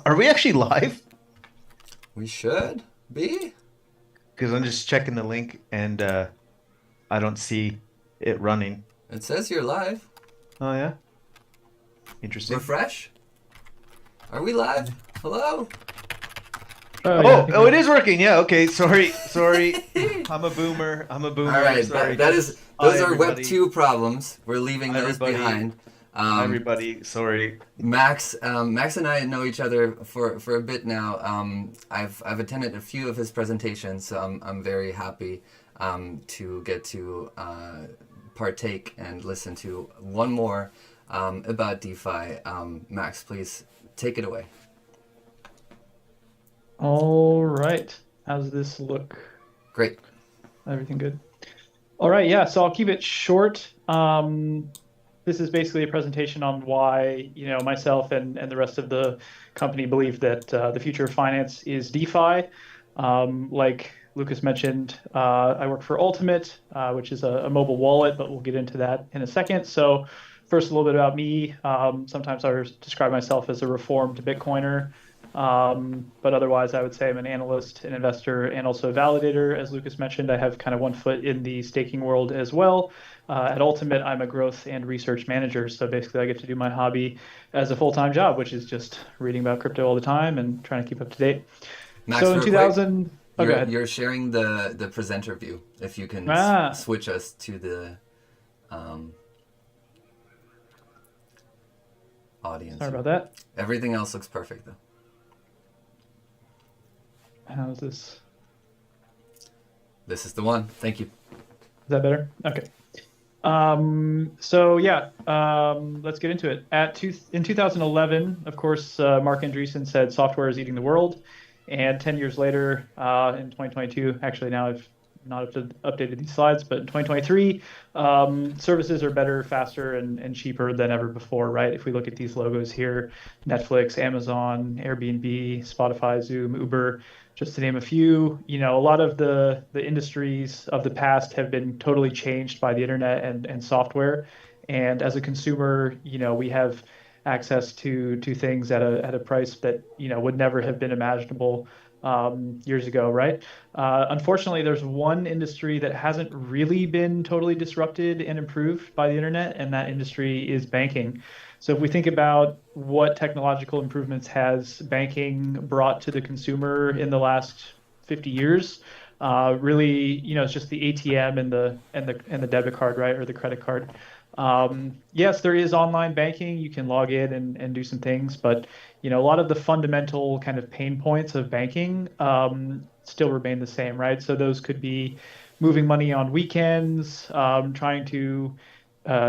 Are we actually live? We should be. Because I'm just checking the link and I don't see it running. It says you're live. Oh yeah, interesting. Refresh. Are we live? Hello? Oh yeah, I Oh, think oh, it we're. is working. Yeah, okay. Sorry. I'm a boomer. I'm a All boomer. right, Sorry. that is Hi those are Web everybody. 2 problems. We're leaving Hi those everybody. behind. Hi Um, everybody. Sorry. Max and I know each other for a bit now. I've attended a few of his presentations, so I'm very happy to get to partake and listen to one more about DeFi. Max, please take it away. All right. How's this look? Great. Everything good? All right. Yeah. So I'll keep it short. This is basically a presentation on why, myself and the rest of the company believe that the future of finance is DeFi. Like Lukas mentioned, I work for Ultimate, which is a mobile wallet, but we'll get into that in a second. So first, a little bit about me. Sometimes I describe myself as a reformed Bitcoiner. But otherwise, I would say I'm an analyst, an investor, and also a validator. As Lukas mentioned, I have kind of one foot in the staking world as well. At Ultimate, I'm a growth and research manager. So basically, I get to do my hobby as a full-time job, which is just reading about crypto all the time and trying to keep up to date. Max, So in real quick, 2000, oh, go you're ahead. you're sharing the presenter view. If you can Ah, switch us to the um, audience sorry view. about that. Everything else looks perfect though. How's this? This is the one. Thank you. Is that better? Okay. So yeah, let's get into it. In 2011, of course, Mark Andreessen said software is eating the world, and 10 years later, in 2022, actually now I've not updated these slides, but in 2023, services are better, faster, and cheaper than ever before, right? If we look at these logos here, Netflix, Amazon, Airbnb, Spotify, Zoom, Uber, just to name a few, a lot of the industries of the past have been totally changed by the internet and software. And as a consumer, we have access to things at a price that would never have been imaginable years ago, right? Unfortunately, there's one industry that hasn't really been totally disrupted and improved by the internet, and that industry is banking. So if we think about what technological improvements has banking brought to the consumer in the last 50 years, really, it's just the ATM and the debit card, right, or the credit card. Yes, there is online banking. You can log in and do some things, but a lot of the fundamental kind of pain points of banking still remain the same, right? So those could be moving money on weekends, trying to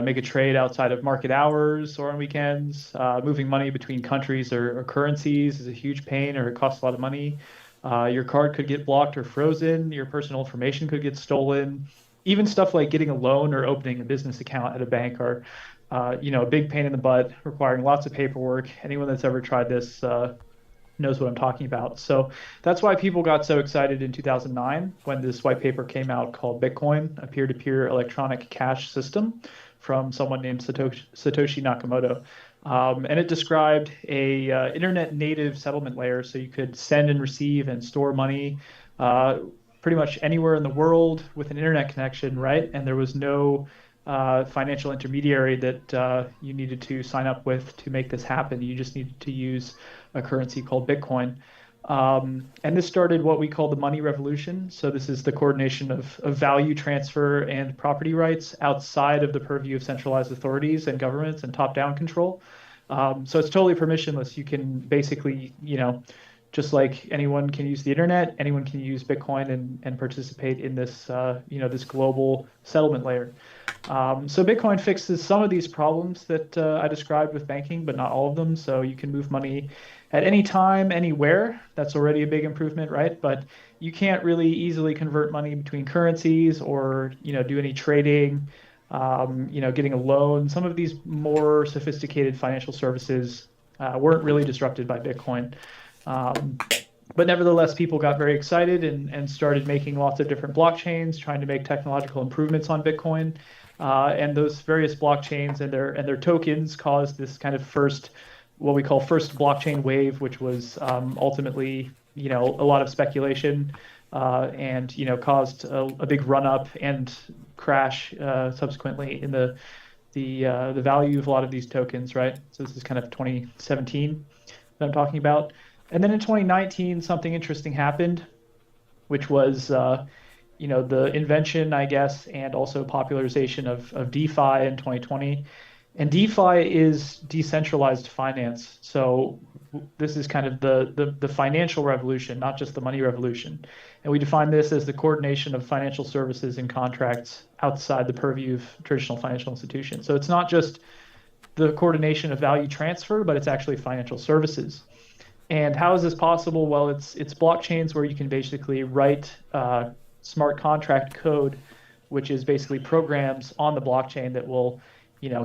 make a trade outside of market hours or on weekends. Moving money between countries or currencies is a huge pain, or it costs a lot of money. Your card could get blocked or frozen. Your personal information could get stolen. Even stuff like getting a loan or opening a business account at a bank are, a big pain in the butt, requiring lots of paperwork. Anyone that's ever tried this knows what I'm talking about. So that's why people got so excited in 2009 when this white paper came out called Bitcoin, a peer-to-peer electronic cash system from someone named Satoshi Nakamoto. And it described a internet native settlement layer, so you could send and receive and store money pretty much anywhere in the world with an internet connection, right? And there was no financial intermediary that you needed to sign up with to make this happen. You just needed to use a currency called Bitcoin. And this started what we call the money revolution. So this is the coordination of value transfer and property rights outside of the purview of centralized authorities and governments and top-down control. So it's totally permissionless. You can basically, just like anyone can use the internet, anyone can use Bitcoin and participate in this, this global settlement layer. So Bitcoin fixes some of these problems that I described with banking, but not all of them. So you can move money at any time, anywhere. That's already a big improvement, right? But you can't really easily convert money between currencies or, do any trading, getting a loan. Some of these more sophisticated financial services weren't really disrupted by Bitcoin. Um, but nevertheless, people got very excited and started making lots of different blockchains, trying to make technological improvements on Bitcoin. And those various blockchains and their tokens caused this kind of first what we call first blockchain wave, which was ultimately, a lot of speculation and, caused a big run up and crash subsequently in the value of a lot of these tokens, right? So this is kind of 2017 that I'm talking about. And then in 2019, something interesting happened, which was the invention, I guess, and also popularization of DeFi in 2020. And DeFi is decentralized finance. So this is kind of the financial revolution, not just the money revolution. And we define this as the coordination of financial services and contracts outside the purview of traditional financial institutions. So it's not just the coordination of value transfer, but it's actually financial services. And how is this possible? Well, it's blockchains where you can basically write smart contract code, which is basically programs on the blockchain that will,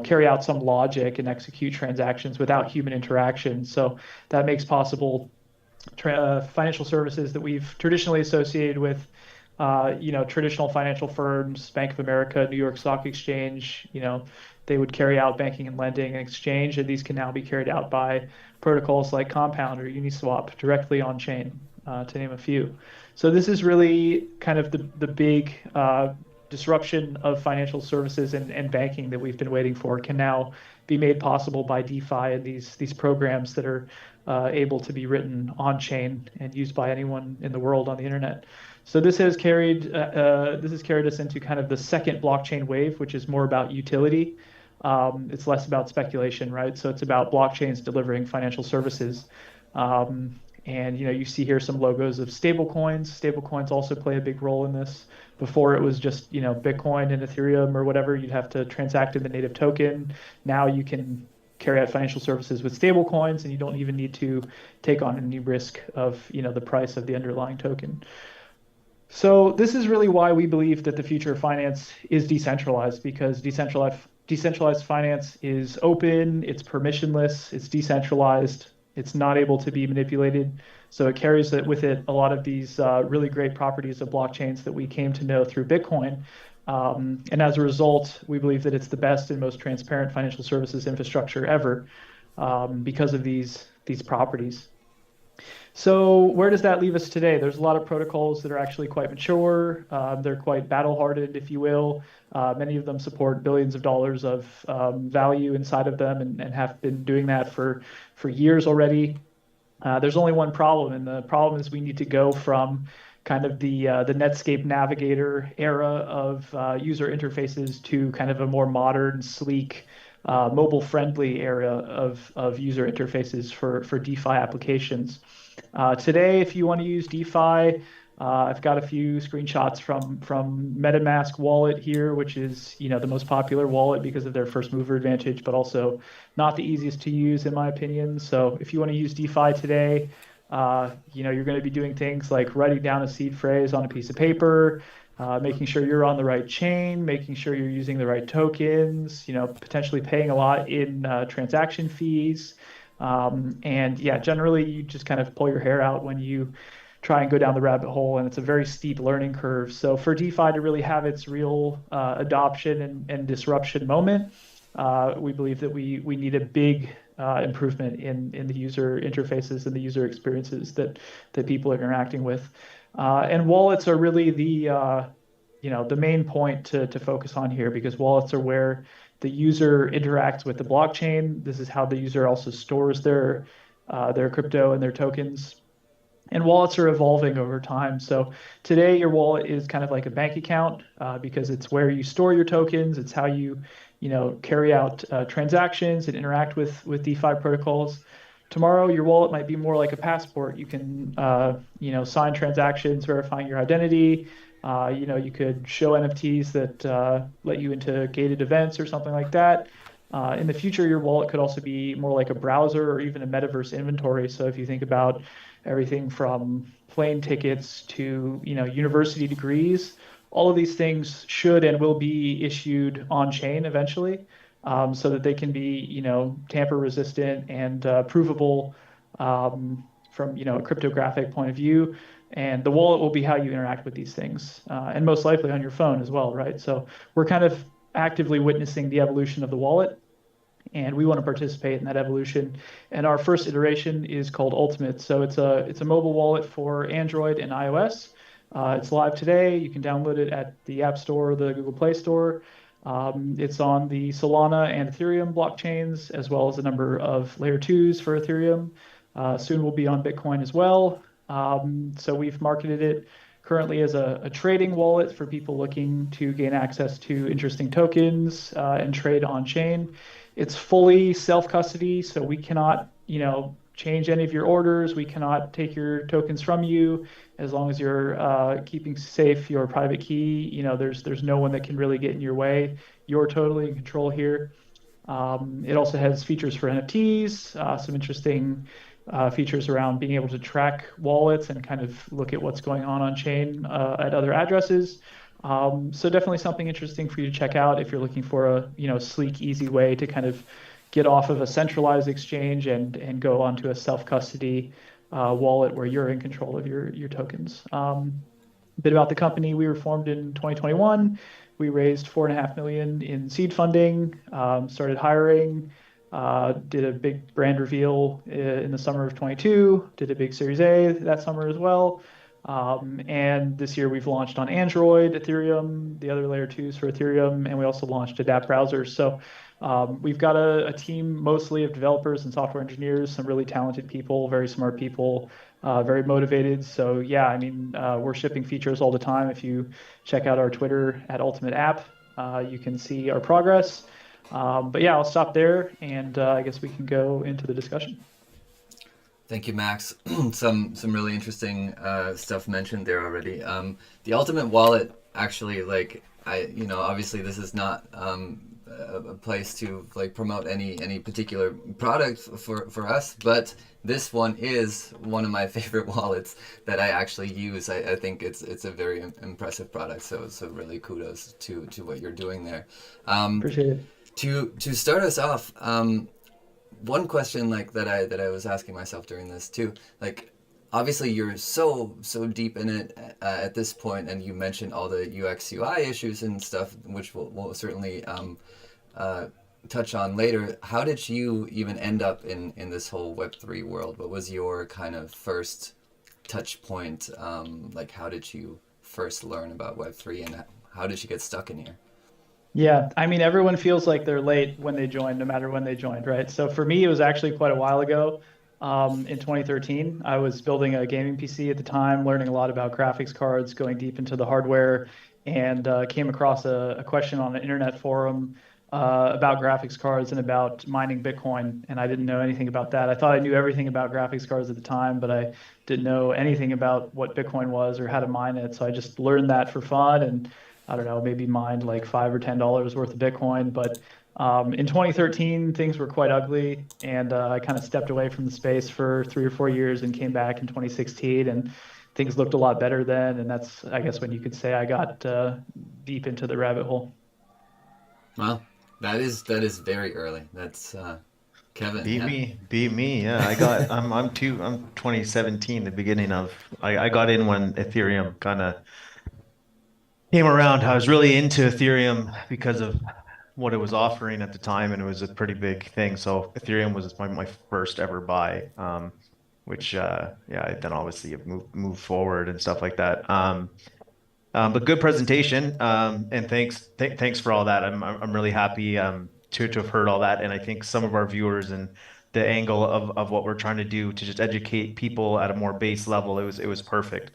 carry out some logic and execute transactions without human interaction. So that makes possible financial services that we've traditionally associated with, traditional financial firms, Bank of America, New York Stock Exchange. They would carry out banking and lending and exchange, and these can now be carried out by protocols like Compound or Uniswap directly on chain, to name a few. So this is really kind of the big disruption of financial services and banking that we've been waiting for can now be made possible by DeFi and these programs that are able to be written on chain and used by anyone in the world on the internet. So this has carried us into kind of the second blockchain wave, which is more about utility. It's less about speculation, right? So it's about blockchains delivering financial services. And you see here some logos of stablecoins. Stablecoins also play a big role in this. Before it was just Bitcoin and Ethereum or whatever, you'd have to transact in the native token. Now you can carry out financial services with stablecoins, and you don't even need to take on any risk of the price of the underlying token. So this is really why we believe that the future of finance is decentralized, because decentralized finance is open, it's permissionless, it's decentralized, it's not able to be manipulated. So it carries with it a lot of these really great properties of blockchains that we came to know through Bitcoin. And as a result, we believe that it's the best and most transparent financial services infrastructure ever because of these properties. So where does that leave us today? There's a lot of protocols that are actually quite mature. They're quite battle-hardened, if you will. Many of them support billions of dollars of value inside of them and have been doing that for years already. There's only one problem, and the problem is we need to go from kind of the Netscape Navigator era of user interfaces to kind of a more modern, sleek, mobile-friendly era of user interfaces for DeFi applications. Today, if you want to use DeFi, I've got a few screenshots from MetaMask wallet here, which is the most popular wallet because of their first mover advantage, but also not the easiest to use in my opinion. So if you want to use DeFi today, you're going to be doing things like writing down a seed phrase on a piece of paper, making sure you're on the right chain, making sure you're using the right tokens, potentially paying a lot in transaction fees. And yeah, generally you just kind of pull your hair out when you try and go down the rabbit hole, and it's a very steep learning curve. So for DeFi to really have its real adoption and disruption moment, we believe that we need a big improvement in the user interfaces and the user experiences that people are interacting with. And wallets are really the main point to focus on here, because wallets are where the user interacts with the blockchain. This is how the user also stores their crypto and their tokens. And wallets are evolving over time. So today your wallet is kind of like a bank account because it's where you store your tokens. It's how you carry out transactions and interact with DeFi protocols. Tomorrow, your wallet might be more like a passport. You can, sign transactions verifying your identity. You could show NFTs that let you into gated events or something like that. In the future, your wallet could also be more like a browser or even a metaverse inventory. So if you think about everything from plane tickets to, university degrees, all of these things should and will be issued on chain eventually, so that they can be, tamper resistant and provable from, a cryptographic point of view. And the wallet will be how you interact with these things, and most likely on your phone as well, right? So we're kind of actively witnessing the evolution of the wallet. and we want to participate in that evolution. And our first iteration is called Ultimate. So it's a mobile wallet for Android and iOS. It's live today. You can download it at the App Store or the Google Play Store. It's on the Solana and Ethereum blockchains, as well as a number of layer twos for Ethereum. Soon we'll be on Bitcoin as well. So we've marketed it currently as a trading wallet for people looking to gain access to interesting tokens and trade on chain. It's fully self-custody, so we cannot, change any of your orders. We cannot take your tokens from you as long as you're keeping safe your private key. There's no one that can really get in your way. You're totally in control here. It also has features for NFTs, some interesting features around being able to track wallets and kind of look at what's going on chain at other addresses. So definitely something interesting for you to check out if you're looking for a sleek, easy way to kind of get off of a centralized exchange and go onto a self-custody wallet where you're in control of your tokens. A bit about the company: we were formed in 2021. We raised $4.5 million in seed funding, started hiring, did a big brand reveal in the summer of 22, did a big Series A that summer as well. And this year we've launched on Android, Ethereum, the other layer twos for Ethereum, and we also launched Adapt browsers. So we've got a team mostly of developers and software engineers, some really talented people, very smart people, very motivated. So yeah, I mean, we're shipping features all the time. If you check out our Twitter at UltimateApp, you can see our progress. But yeah, I'll stop there, and I guess we can go into the discussion. Thank you, Max. Some really interesting stuff mentioned there already. The Ultimate Wallet, actually, obviously this is not a place to promote any particular product for us, but this one is one of my favorite wallets that I actually use. I think it's a very impressive product. So really kudos to what you're doing there. Appreciate it. To start us off, one question that I was asking myself during this too, obviously you're so deep in it at this point, and you mentioned all the UX UI issues and stuff, which we'll certainly touch on later. How did you even end up in this whole Web3 world? What was your kind of first touch point? How did you first learn about Web3, and how did you get stuck in here? Yeah, I mean, everyone feels like they're late when they join, no matter when they joined, right? So for me, it was actually quite a while ago. In 2013, I was building a gaming PC at the time, learning a lot about graphics cards, going deep into the hardware, and came across a question on an internet forum about graphics cards and about mining Bitcoin. And I didn't know anything about that. I thought I knew everything about graphics cards at the time, but I didn't know anything about what Bitcoin was or how to mine it. So I just learned that for fun, and I don't know, maybe mined like $5 or $10 worth of Bitcoin. But in 2013, things were quite ugly, and I kind of stepped away from the space for 3 or 4 years and came back in 2016, and things looked a lot better then. And that's, I guess, when you could say I got deep into the rabbit hole. Well, that is very early. That's Kevin. Beat me. Yeah, I'm 2017, the beginning of. I got in when Ethereum kind of came around. I was really into Ethereum because of what it was offering at the time, and it was a pretty big thing. So Ethereum was my first ever buy, which then obviously have moved forward and stuff like that. But good presentation, and thanks for all that. I'm really happy to have heard all that, and I think some of our viewers and the angle of what we're trying to do to just educate people at a more base level, it was perfect.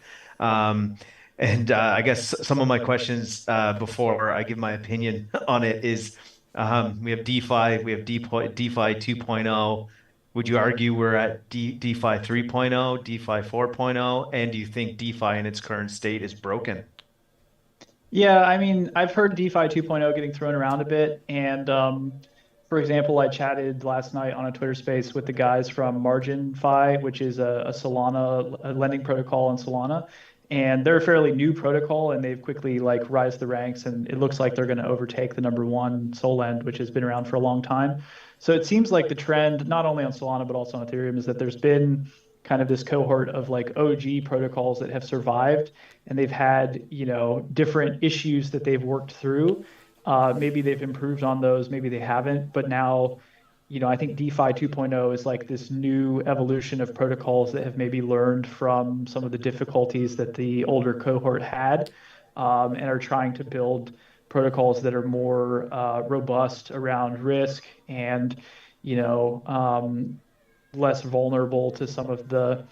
And I guess some of my questions before I give my opinion on it is, we have DeFi, we have DeFi 2.0. Would you argue we're at DeFi 3.0, DeFi 4.0, and do you think DeFi in its current state is broken? Yeah, I mean, I've heard DeFi 2.0 getting thrown around a bit. And for example, I chatted last night on a Twitter space with the guys from MarginFi, which is a Solana a lending protocol in Solana. And they're a fairly new protocol, and they've quickly rise the ranks, and it looks like they're going to overtake the number one Solend, which has been around for a long time. So it seems like the trend, not only on Solana but also on Ethereum, is that there's been kind of this cohort of OG protocols that have survived, and they've had different issues that they've worked through. Maybe they've improved on those, maybe they haven't, but now I think DeFi 2.0 is like this new evolution of protocols that have maybe learned from some of the difficulties that the older cohort had, and are trying to build protocols that are more robust around risk and, you know, less vulnerable to some of the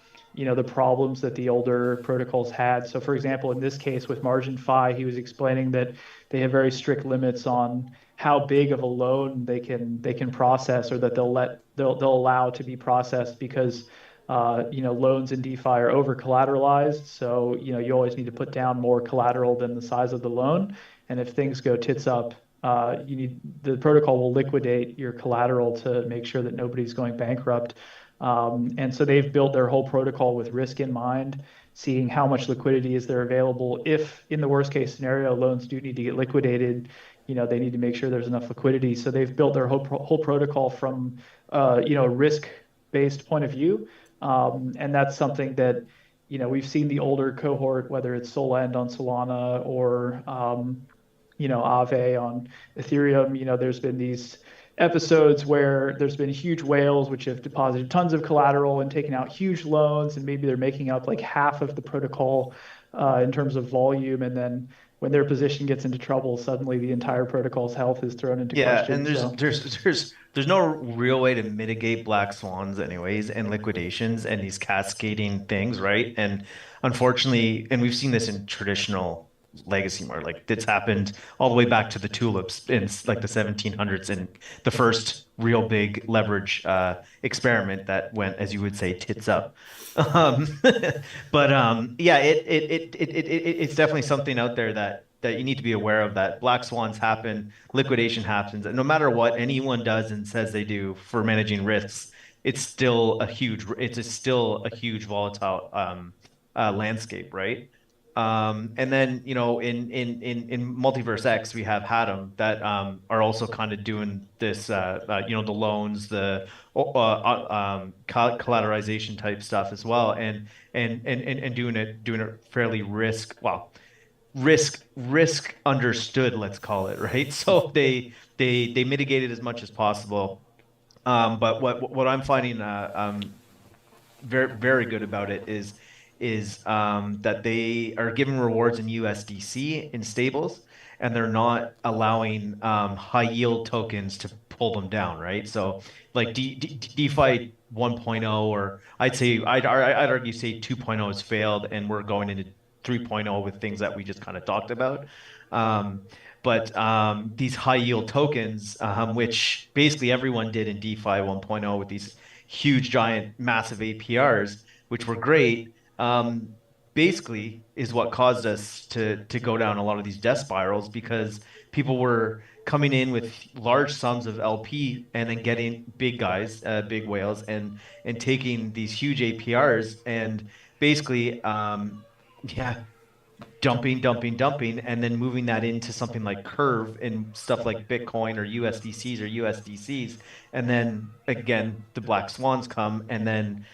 problems that the older protocols had. So for example, in this case with margin fi, he was explaining that they have very strict limits on how big of a loan they can process, or that they'll allow to be processed, because loans in DeFi are over collateralized. So you always need to put down more collateral than the size of the loan. And if things go tits up, the protocol will liquidate your collateral to make sure that nobody's going bankrupt. And so they've built their whole protocol with risk in mind, seeing how much liquidity is there available. If in the worst case scenario, loans do need to get liquidated, they need to make sure there's enough liquidity. So they've built their whole protocol from, risk-based point of view. And that's something that, we've seen the older cohort, whether it's Solend on Solana or, Aave on Ethereum. There's been these episodes where there's been huge whales which have deposited tons of collateral and taken out huge loans, and maybe they're making up like half of the protocol in terms of volume. And then when their position gets into trouble, suddenly the entire protocol's health is thrown into Yeah, question. and there's no real way to mitigate black swans anyways, and liquidations and these cascading things, right? And unfortunately, and we've seen this in traditional legacy market, like it's happened all the way back to the tulips in like the 1700s, and the first real big leverage experiment that went, as you would say, tits up. Um, but yeah, it's definitely something out there that you need to be aware of, that black swans happen, liquidation happens, and no matter what anyone does and says they do for managing risks, it's still a huge volatile landscape, right? And then, in Multiverse X, we have Hatem that are also kind of doing this, the loans, the collateralization type stuff as well, and doing it fairly risk understood, let's call it, right? So they mitigate it as much as possible. But what I'm finding very very good about it is that they are giving rewards in USDC in stables, and they're not allowing high yield tokens to pull them down, right? So like DeFi 1.0, or I'd argue say 2.0 has failed, and we're going into 3.0 with things that we just kind of talked about. Um, but these high yield tokens, which basically everyone did in DeFi 1.0 with these huge, giant, massive APRs, which were great, basically is what caused us to go down a lot of these death spirals, because people were coming in with large sums of LP and then getting big guys, big whales, and taking these huge APRs and basically, yeah, dumping, and then moving that into something like Curve and stuff like Bitcoin or USDCs. And then again, the black swans come, and then,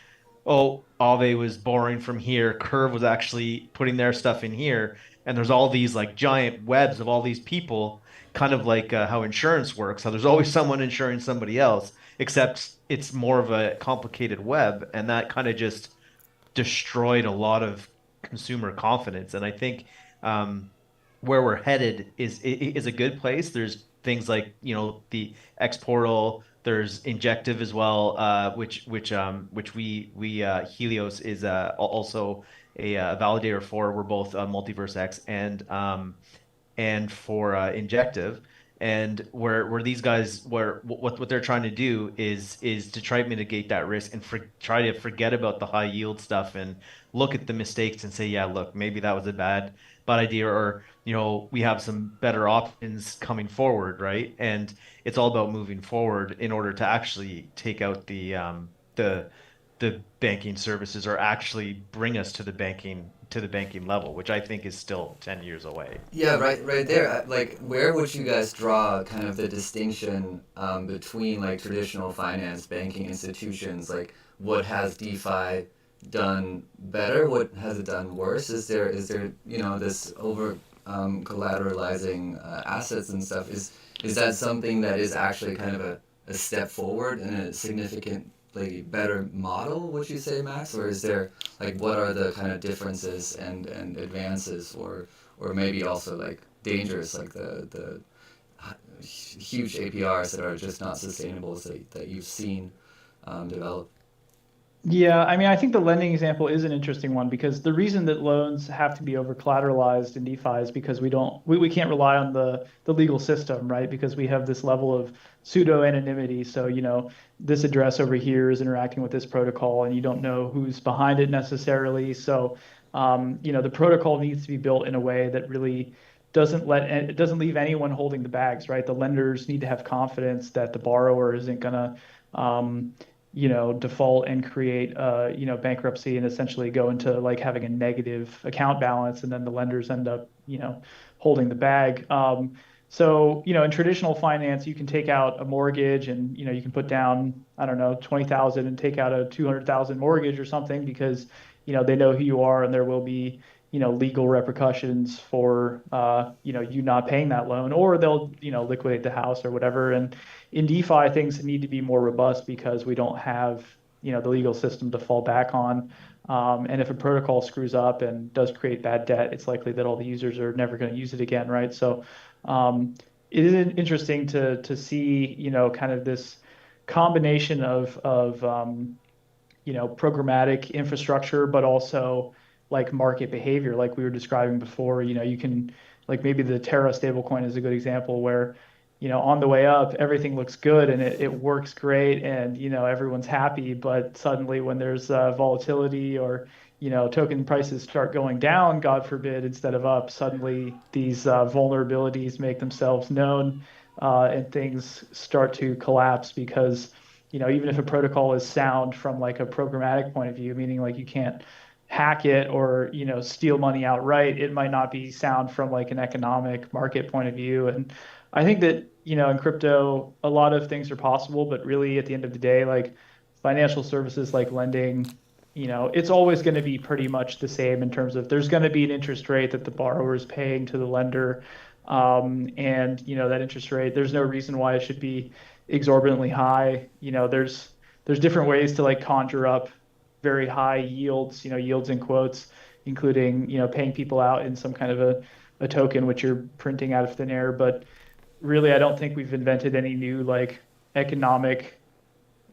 oh, Aave was borrowing from here. Curve was actually putting their stuff in here. And there's all these like giant webs of all these people, kind of like how insurance works. So there's always someone insuring somebody else, except it's more of a complicated web. And that kind of just destroyed a lot of consumer confidence. And I think where we're headed is a good place. There's things like, the X portal. There's Injective as well, which we Helios is also a validator for. We're both Multiverse X and for Injective. And where these guys, where what they're trying to do is to try to mitigate that risk, and try to forget about the high yield stuff and look at the mistakes and say, yeah, look, maybe that was a bad idea, or we have some better options coming forward, right? And it's all about moving forward in order to actually take out the the banking services, or actually bring us to the banking level, which I think is still 10 years away. Yeah, right there. Like, where would you guys draw kind of the distinction between like traditional finance banking institutions? Like, what has DeFi done better? What has it done worse? Is there this over collateralizing assets and stuff? Is that something that is actually kind of a step forward and a significantly better model, would you say, Max? Or is there, like, what are the kind of differences and advances, or maybe also like dangers, like the huge APRs that are just not sustainable that you've seen develop? Yeah, I mean, I think the lending example is an interesting one because the reason that loans have to be over collateralized in DeFi is because we can't rely on the legal system, right? Because we have this level of pseudo anonymity. So, this address over here is interacting with this protocol and you don't know who's behind it necessarily. So, the protocol needs to be built in a way that really it doesn't leave anyone holding the bags, right? The lenders need to have confidence that the borrower isn't gonna um, default and create, bankruptcy and essentially go into like having a negative account balance, and then the lenders end up, holding the bag. So, in traditional finance, you can take out a mortgage and, you can put down, I don't know, 20,000 and take out a 200,000 mortgage or something because, they know who you are and there will be, legal repercussions for, you not paying that loan, or they'll, liquidate the house or whatever. And in DeFi, things need to be more robust because we don't have, the legal system to fall back on. And if a protocol screws up and does create bad debt, it's likely that all the users are never going to use it again, right? So it is interesting to see, kind of this combination of programmatic infrastructure, but also like market behavior, like we were describing before. You can, like, maybe the Terra stablecoin is a good example where, on the way up, everything looks good and it works great and, everyone's happy. But suddenly when there's volatility or, token prices start going down, God forbid, instead of up, suddenly these vulnerabilities make themselves known, and things start to collapse because, even if a protocol is sound from like a programmatic point of view, meaning like you can't hack it or, steal money outright, it might not be sound from like an economic market point of view. And I think that, in crypto, a lot of things are possible, but really at the end of the day, like financial services like lending, it's always going to be pretty much the same in terms of there's going to be an interest rate that the borrower is paying to the lender. And, that interest rate, there's no reason why it should be exorbitantly high. There's different ways to like conjure up very high yields, yields in quotes, including, paying people out in some kind of a token which you're printing out of thin air. But really, I don't think we've invented any new like economic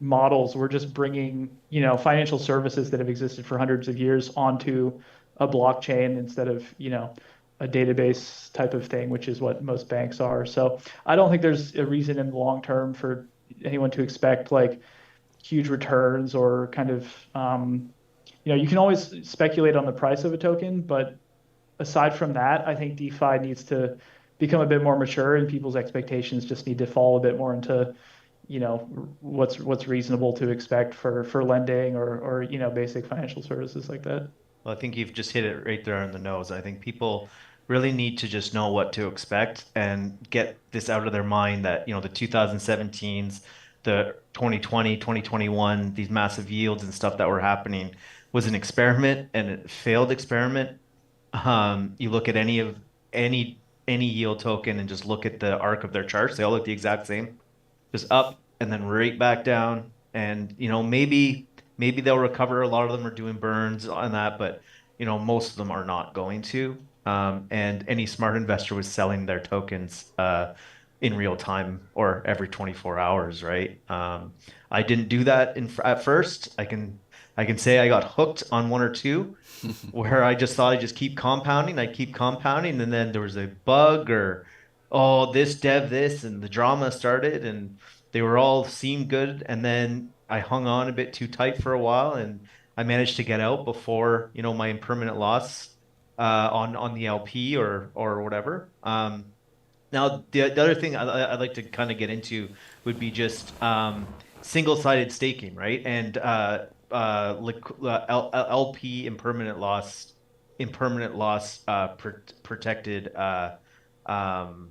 models. We're just bringing, financial services that have existed for hundreds of years onto a blockchain instead of, a database type of thing, which is what most banks are. So I don't think there's a reason in the long term for anyone to expect like huge returns or kind of, you can always speculate on the price of a token, but aside from that, I think DeFi needs to become a bit more mature and people's expectations just need to fall a bit more into, what's reasonable to expect for lending or basic financial services like that. Well, I think you've just hit it right there on the nose. I think people really need to just know what to expect and get this out of their mind that, the 2017s, the 2020, 2021, these massive yields and stuff that were happening was an experiment and a failed experiment. You look at any yield token and just look at the arc of their charts, they all look the exact same, just up and then right back down. And maybe they'll recover. A lot of them are doing burns on that, but most of them are not going to. And any smart investor was selling their tokens in real time or every 24 hours, right? I didn't do that at first. I can say I got hooked on one or two where I just thought I'd just keep compounding. I keep compounding, and then there was a bug or oh, this dev this, and the drama started, and they were all seemed good, and then I hung on a bit too tight for a while, and I managed to get out before my impermanent loss on the LP or whatever. Now, the other thing I'd like to kind of get into would be just single-sided staking, right? And LP impermanent loss protected um,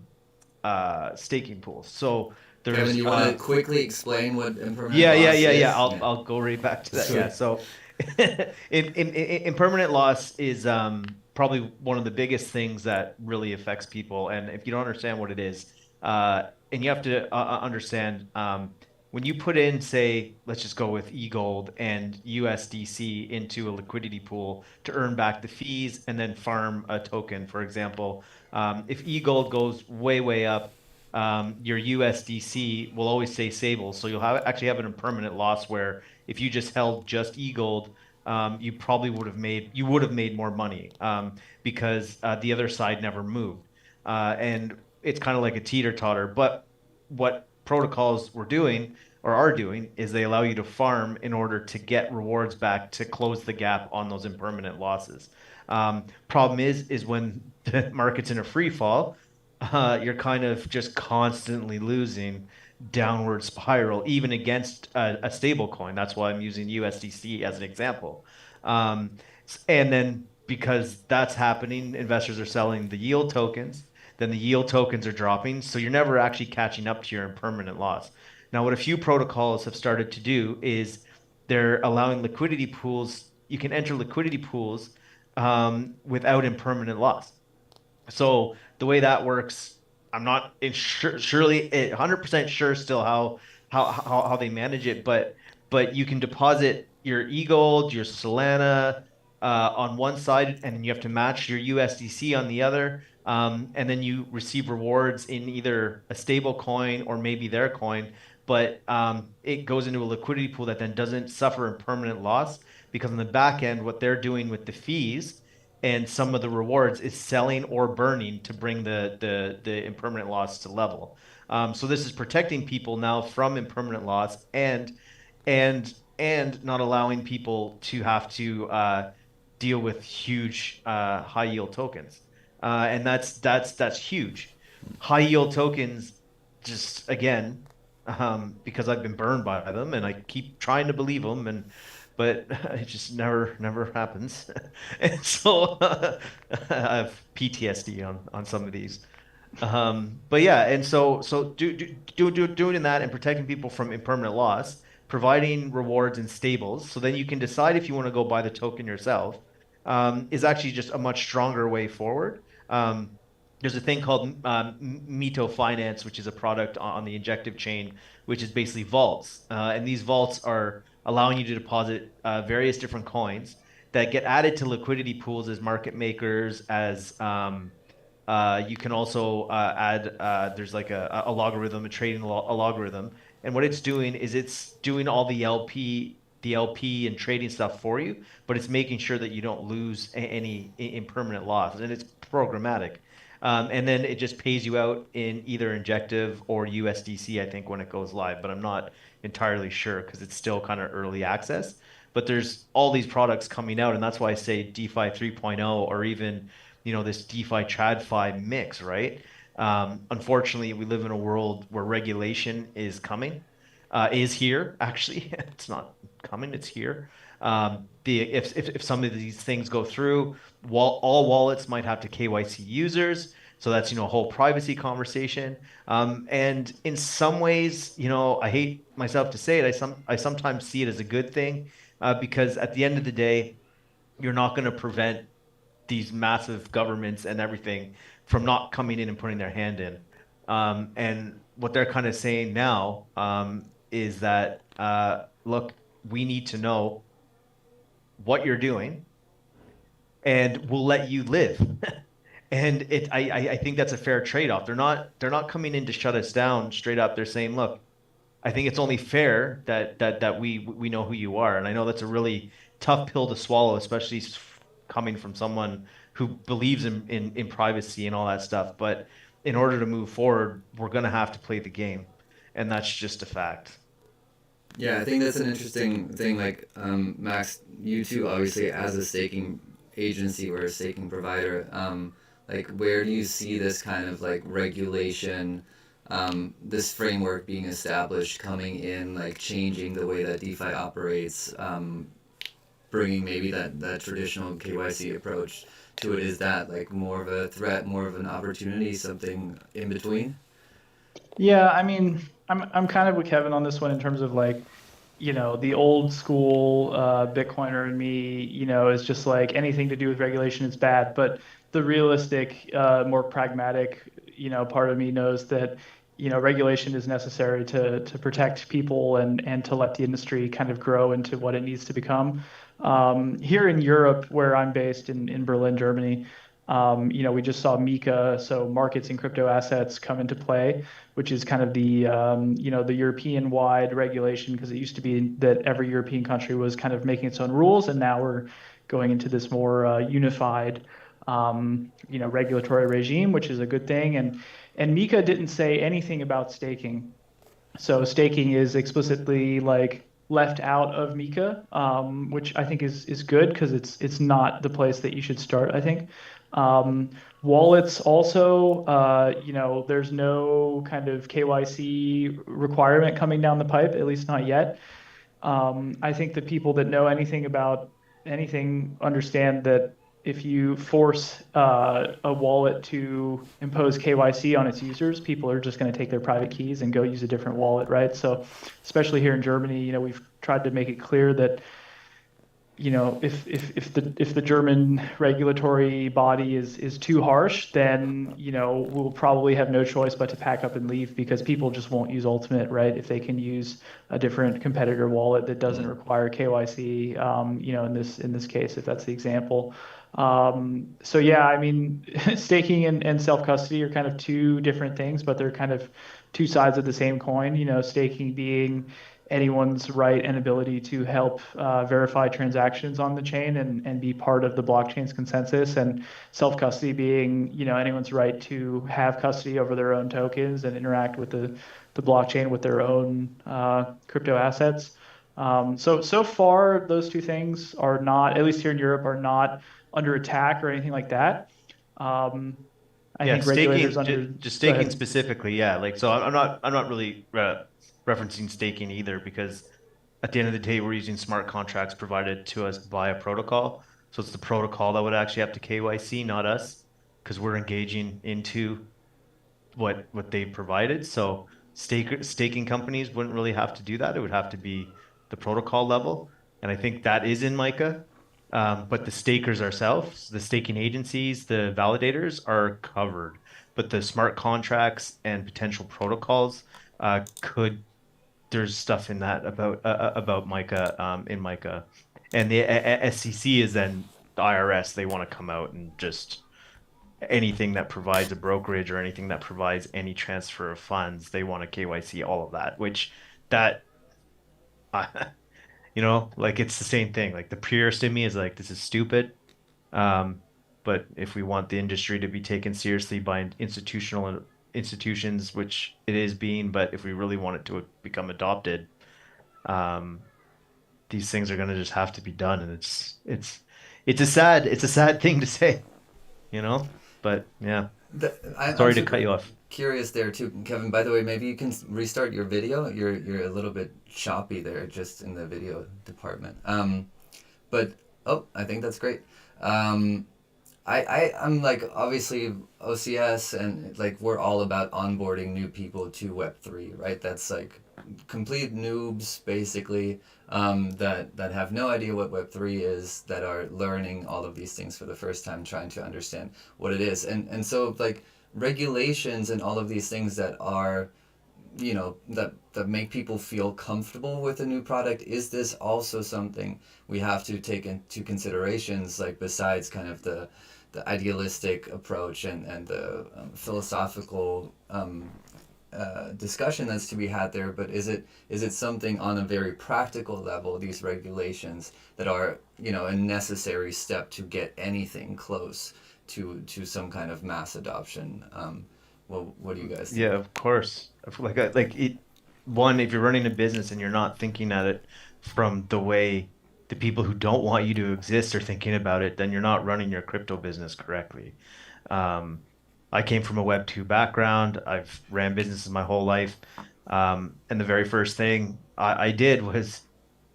staking pools. So Kevin, there's you want to quickly explain what impermanent yeah. loss is? I'll go right back to that. Sure. Yeah. So impermanent loss is probably one of the biggest things that really affects people. And if you don't understand what it is, and you have to understand when you put in, say, let's just go with eGold and USDC into a liquidity pool to earn back the fees and then farm a token, for example, if eGold goes way, way up, your USDC will always stay stable. So you'll actually have an impermanent loss where if you just held just eGold, you probably would have made more money because the other side never moved. And it's kind of like a teeter-totter. But what protocols were doing or are doing is they allow you to farm in order to get rewards back to close the gap on those impermanent losses. Problem is when the market's in a free fall, you're kind of just constantly losing downward spiral, even against a stable coin. That's why I'm using USDC as an example. Um, and then because that's happening, investors are selling the yield tokens, then the yield tokens are dropping. So you're never actually catching up to your impermanent loss. Now, what a few protocols have started to do is they're allowing liquidity pools. You can enter liquidity pools without impermanent loss. So the way that works, I'm not surely 100% sure still how they manage it, but you can deposit your eGold, your Solana on one side, and then you have to match your USDC on the other, and then you receive rewards in either a stable coin or maybe their coin. But it goes into a liquidity pool that then doesn't suffer a permanent loss because on the back end, what they're doing with the fees and some of the rewards is selling or burning to bring the impermanent loss to level. So this is protecting people now from impermanent loss and not allowing people to have to deal with huge high yield tokens. And that's huge. High yield tokens, just again, because I've been burned by them and I keep trying to believe them and but it just never happens. And so I have PTSD on some of these. But yeah, and doing that and protecting people from impermanent loss, providing rewards and stables, so then you can decide if you want to go buy the token yourself, is actually just a much stronger way forward. There's a thing called Mito Finance, which is a product on the injective chain, which is basically vaults. And these vaults are allowing you to deposit various different coins that get added to liquidity pools as market makers, as you can also add, there's like a logarithm, a trading a logarithm. And what it's doing is it's doing all the LP and trading stuff for you, but it's making sure that you don't lose any impermanent loss. And it's programmatic. And then it just pays you out in either injective or USDC, I think, when it goes live. But I'm not entirely sure because it's still kind of early access. But there's all these products coming out, and that's why I say DeFi 3.0 or even this DeFi TradFi mix, right? Unfortunately, we live in a world where regulation is here actually. It's not coming, it's here. If some of these things go through, all wallets might have to KYC users. So that's a whole privacy conversation. And in some ways, I hate myself to say it, I sometimes see it as a good thing because at the end of the day, you're not going to prevent these massive governments and everything from not coming in and putting their hand in. And what they're kind of saying now is that, look, we need to know what you're doing and we'll let you live. And I think that's a fair trade-off. They're not coming in to shut us down straight up. They're saying, look, I think it's only fair that we know who you are. And I know that's a really tough pill to swallow, especially coming from someone who believes in privacy and all that stuff. But in order to move forward, we're going to have to play the game. And that's just a fact. Yeah, I think that's an interesting thing. Like, Max, you two obviously as a staking agency or a staking provider, like where do you see this kind of like regulation, this framework being established, coming in, like changing the way that DeFi operates, bringing maybe that traditional KYC approach to it? Is that like more of a threat, more of an opportunity, something in between? Yeah, I mean, I'm kind of with Kevin on this one in terms of like, the old school Bitcoiner in me, is just like anything to do with regulation is bad. But the realistic, more pragmatic, part of me knows that, regulation is necessary to protect people and to let the industry kind of grow into what it needs to become. Here in Europe, where I'm based in Berlin, Germany, we just saw MiCA, so markets and crypto assets, come into play, which is kind of the European-wide regulation, because it used to be that every European country was kind of making its own rules, and now we're going into this more unified, regulatory regime, which is a good thing. And MiCA didn't say anything about staking. So staking is explicitly like left out of MiCA, which I think is good because it's not the place that you should start, I think. Um, Wallets also, there's no kind of KYC requirement coming down the pipe, at least not yet. I think the people that know anything about anything understand that if you force a wallet to impose KYC on its users, people are just going to take their private keys and go use a different wallet, right? So, especially here in Germany, we've tried to make it clear that if the German regulatory body is too harsh, then we'll probably have no choice but to pack up and leave, because people just won't use Ultimate, right? If they can use a different competitor wallet that doesn't require KYC, in this case, if that's the example. So yeah, I mean, staking and self-custody are kind of two different things, but they're kind of two sides of the same coin. Staking being anyone's right and ability to help verify transactions on the chain and be part of the blockchain's consensus, and self-custody being anyone's right to have custody over their own tokens and interact with the blockchain with their own crypto assets. So far, those two things are not, at least here in Europe, are not under attack or anything like that. I Yeah, think regulators staking, under. just Go staking ahead. specifically. Yeah, like so, I'm not really referencing staking either, because at the end of the day, we're using smart contracts provided to us by a protocol. So it's the protocol that would actually have to KYC, not us, because we're engaging into what they provided. So staking companies wouldn't really have to do that. It would have to be the protocol level, and I think that is in MiCA. But the stakers ourselves, the staking agencies, the validators are covered. But the smart contracts and potential protocols could there's stuff in that about MiCA in MiCA, and the SEC is then the IRS. They want to come out and just anything that provides a brokerage or anything that provides any transfer of funds, they want to KYC all of that, which that uh, like it's the same thing. Like the purist in me is like, this is stupid. Um, but if we want the industry to be taken seriously by institutional institutions, which it is being, but if we really want it to become adopted, um, these things are going to just have to be done. And it's a sad thing to say, you know? But yeah, I'm sorry to cut super you off. curious there too, Kevin. By the way, maybe you can restart your video. You're a little bit choppy there, just in the video department. But oh, I think that's great. Um, I'm like, obviously OCS, and like we're all about onboarding new people to Web3, right? That's like complete noobs basically, that have no idea what Web3 is, that are learning all of these things for the first time, trying to understand what it is. And so like regulations and all of these things that are, that make people feel comfortable with a new product, is this also something we have to take into considerations, like besides kind of the idealistic approach and the philosophical discussion that's to be had there, but is it something on a very practical level, these regulations that are a necessary step to get anything close to some kind of mass adoption? Well, what do you guys Yeah, think? of course. Like it, one, if you're running a business and you're not thinking at it from the way the people who don't want you to exist are thinking about it, then you're not running your crypto business correctly. Um, I came from a Web2 background. I've ran businesses my whole life. And the very first thing I did was,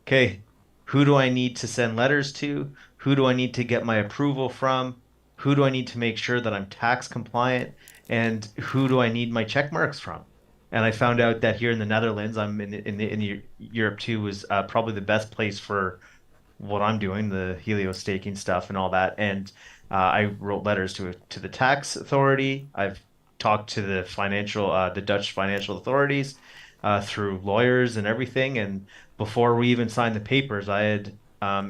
okay, who do I need to send letters to? Who do I need to get my approval from? Who do I need to make sure that I'm tax compliant? And who do I need my check marks from? And I found out that here in the Netherlands, I'm in Europe too, was probably the best place for what I'm doing, the Helio staking stuff and all that. And I wrote letters to the tax authority. I've talked to the Dutch financial authorities, through lawyers and everything. And before we even signed the papers, I had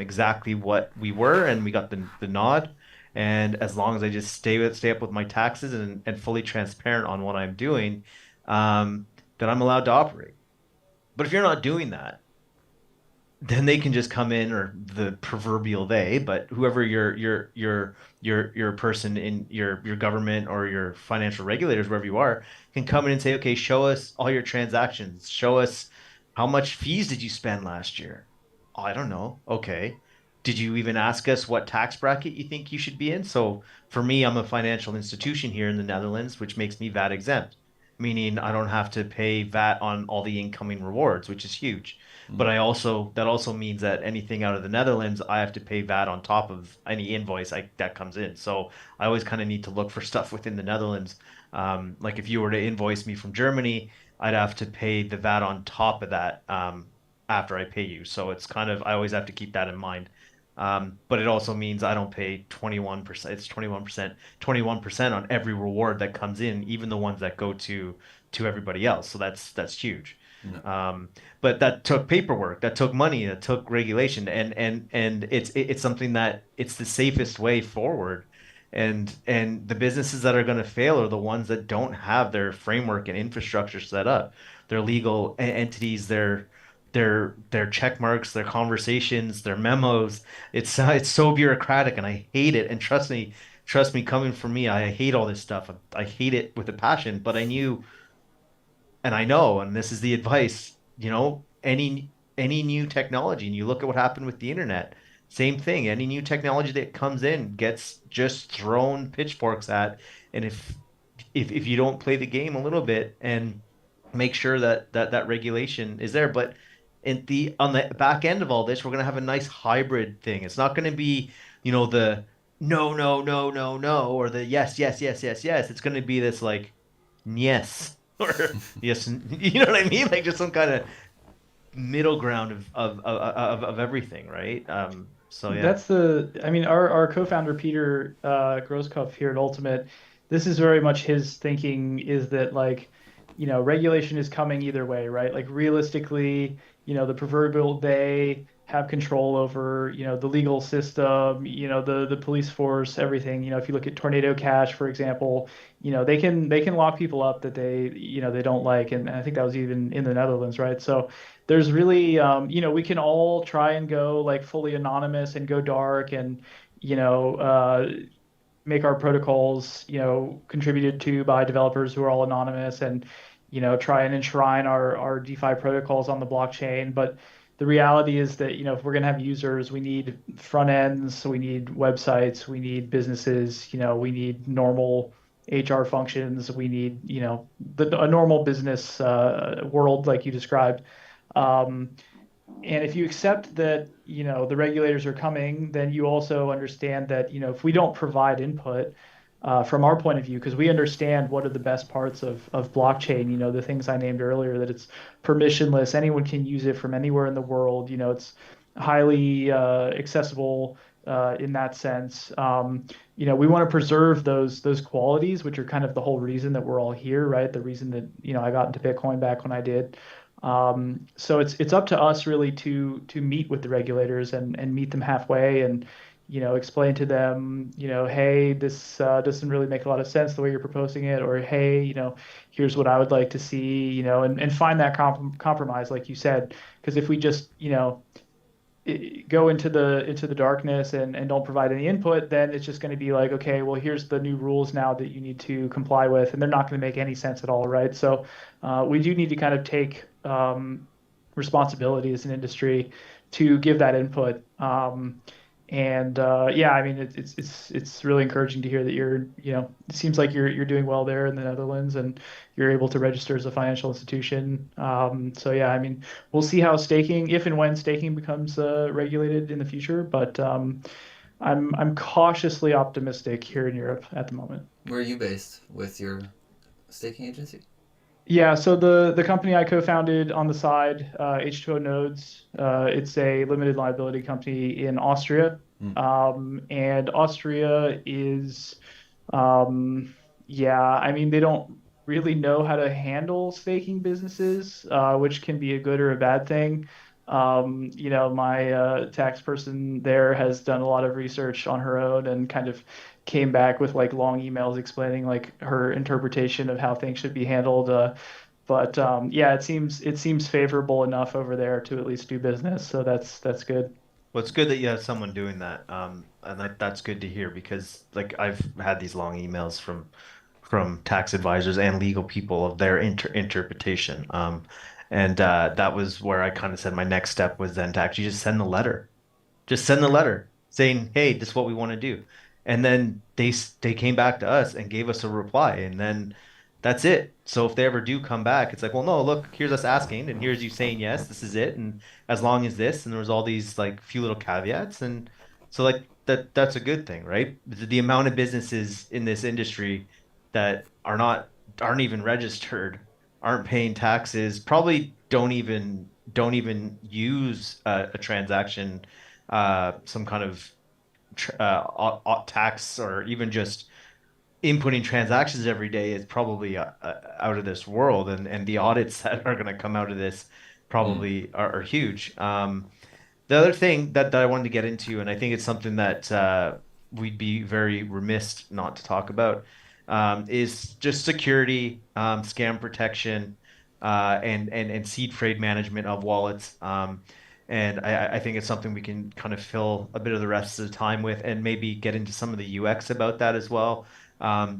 exactly what we were, and we got the nod. And as long as I just stay up with my taxes and fully transparent on what I'm doing, then I'm allowed to operate. But if you're not doing that, then they can just come in, or the proverbial they, but whoever your person in your government or your financial regulators, wherever you are, can come in and say, okay, show us all your transactions. Show us how much fees did you spend last year? Oh, I don't know. Okay. Did you even ask us what tax bracket you think you should be in? So for me, I'm a financial institution here in the Netherlands, which makes me VAT exempt, meaning I don't have to pay VAT on all the incoming rewards, which is huge. But that also means that anything out of the Netherlands, I have to pay VAT on top of any invoice that comes in. So I always kind of need to look for stuff within the Netherlands. Like if you were to invoice me from Germany, I'd have to pay the VAT on top of that, after I pay you. So it's kind of, I always have to keep that in mind. But it also means I don't pay 21%. It's 21% on every reward that comes in, even the ones that go to everybody else. So that's huge. No. But that took paperwork, that took money, that took regulation, and it's something that it's the safest way forward. And the businesses that are going to fail are the ones that don't have their framework and infrastructure set up, their legal entities, their check marks, their conversations, their memos. It's so bureaucratic, and I hate it. And trust me, coming from me, I hate all this stuff. I hate it with a passion. But I knew, and I know, and this is the advice, any new technology, and you look at what happened with the internet, same thing. Any new technology that comes in gets just thrown pitchforks at, and if you don't play the game a little bit and make sure that regulation is there. But on the back end of all this, we're gonna have a nice hybrid thing. It's not gonna be, the no, no, no, no, no, or the yes, yes, yes, yes, yes. It's gonna be this like yes or yes, you know what I mean? Like just some kind of middle ground of everything, right? So yeah. I mean, our co-founder Peter Grosskopf here at Ultimate, this is very much his thinking is that like, regulation is coming either way, right? Like realistically, the proverbial they have control over, the legal system, the police force, everything. If you look at Tornado Cash, for example, they can lock people up that they don't like, and I think that was even in the Netherlands, right? So there's really, we can all try and go like fully anonymous and go dark and, you know, uh, make our protocols, contributed to by developers who are all anonymous and, try and enshrine our DeFi protocols on the blockchain. But the reality is that, if we're going to have users, we need front ends, we need websites, we need businesses, we need normal HR functions, we need, a normal business world like you described. Um, and if you accept that, the regulators are coming, then you also understand that, if we don't provide input from our point of view, because we understand what are the best parts of blockchain, the things I named earlier, that it's permissionless, anyone can use it from anywhere in the world, it's highly accessible in that sense. We want to preserve those qualities, which are kind of the whole reason that we're all here, right? The reason that, I got into Bitcoin back when I did. So it's up to us really to meet with the regulators and meet them halfway and explain to them, hey, this doesn't really make a lot of sense the way you're proposing it, or hey, here's what I would like to see, and find that compromise, like you said, because if we just go into the darkness and don't provide any input, then it's just going to be like, okay, well, here's the new rules now that you need to comply with, and they're not going to make any sense at all, right? So we do need to kind of take responsibility as an industry to give that input. And yeah, I mean, it's really encouraging to hear that it seems like you're doing well there in the Netherlands, and you're able to register as a financial institution. So yeah, I mean, we'll see how staking, if and when staking becomes regulated in the future, but I'm cautiously optimistic here in Europe at the moment. Where are you based with your staking agency? Yeah, so the company I co-founded on the side, H2O Nodes, it's a limited liability company in Austria. Mm. And Austria is, um, Yeah, I mean, they don't really know how to handle staking businesses, which can be a good or a bad thing. My tax person there has done a lot of research on her own and kind of came back with like long emails explaining like her interpretation of how things should be handled. But yeah, it seems favorable enough over there to at least do business, so that's good. Well, it's good that you have someone doing that. And that's good to hear because like I've had these long emails from tax advisors and legal people of their interpretation. And that was where I kind of said my next step was then to actually just send the letter. Just send the letter saying, "Hey, this is what we want to do." And then they came back to us and gave us a reply, and then that's it. So if they ever do come back, it's like, "Well, no, look, here's us asking, and here's you saying yes, this is it, and as long as this," and there was all these like few little caveats, and so like that's a good thing, right? The amount of businesses in this industry that aren't even registered, aren't paying taxes, probably don't even use a transaction some kind of tax or even just inputting transactions every day is probably out of this world, and the audits that are going to come out of this Mm. probably are huge. The other thing that I wanted to get into, and I think it's something that we'd be very remiss not to talk about, is just security, scam protection, and seed phrase management of wallets. And I think it's something we can kind of fill a bit of the rest of the time with, and maybe get into some of the UX about that as well.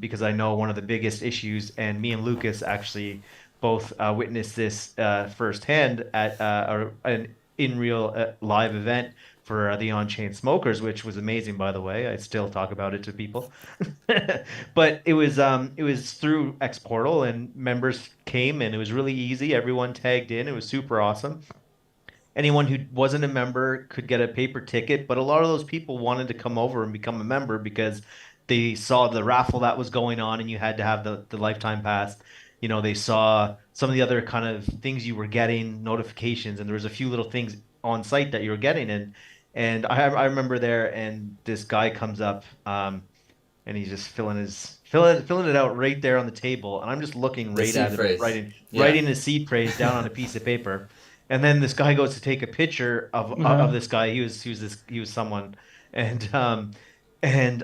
Because I know one of the biggest issues, and me and Lucas actually both witnessed this firsthand at an in real live event for the on-chain smokers, which was amazing, by the way. I still talk about it to people. But it was through X Portal and members came and it was really easy. Everyone tagged in. It was super awesome. Anyone who wasn't a member could get a paper ticket, but a lot of those people wanted to come over and become a member because they saw the raffle that was going on and you had to have the lifetime pass. They saw some of the other kind of things you were getting, notifications, and there was a few little things on site that you were getting. And I remember there, and this guy comes up, and he's just filling it out right there on the table, and I'm just looking The right seed at him, phrase. writing Yeah. writing his seed phrase down on a piece of paper. And then this guy goes to take a picture of Uh, this guy. He was someone, and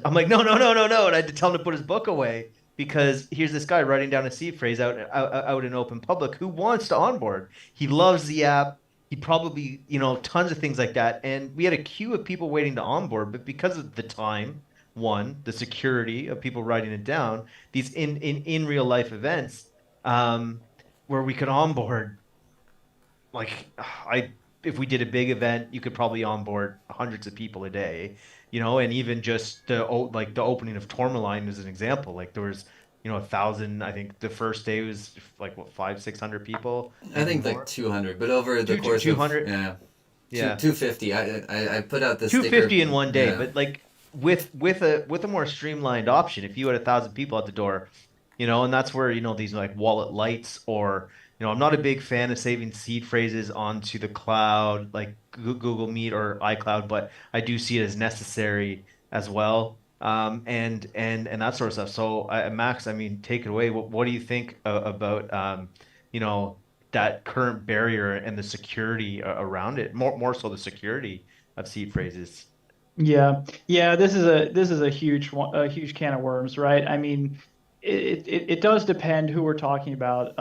I'm like, no, no, no, no, no, and I had to tell him to put his book away because here's this guy writing down a seed phrase out in open public who wants to onboard. He loves the app. He probably, tons of things like that. And we had a queue of people waiting to onboard, but because of the time, one, the security of people writing it down, these in real life events, um, where we could onboard like I if we did a big event, you could probably onboard hundreds of people a day, and even just like the opening of Tourmaline is an example. Like there was, 1,000. I think the first day was like what 500-600 people, I maybe think like more. 200, but over the Two two course two of, hundred. yeah, Yeah. 250. I put out this sticker. 250 in one day, Yeah. but like with a more streamlined option, if you had 1,000 people at the door, and that's where these like wallet lights or I'm not a big fan of saving seed phrases onto the cloud like Google Meet or iCloud, but I do see it as necessary as well. And that sort of stuff. So Max, I mean, take it away. What do you think about you know that current barrier and the security around it? More so the security of seed phrases. Yeah, yeah, this is a huge can of worms, right? I mean, it does depend who we're talking about.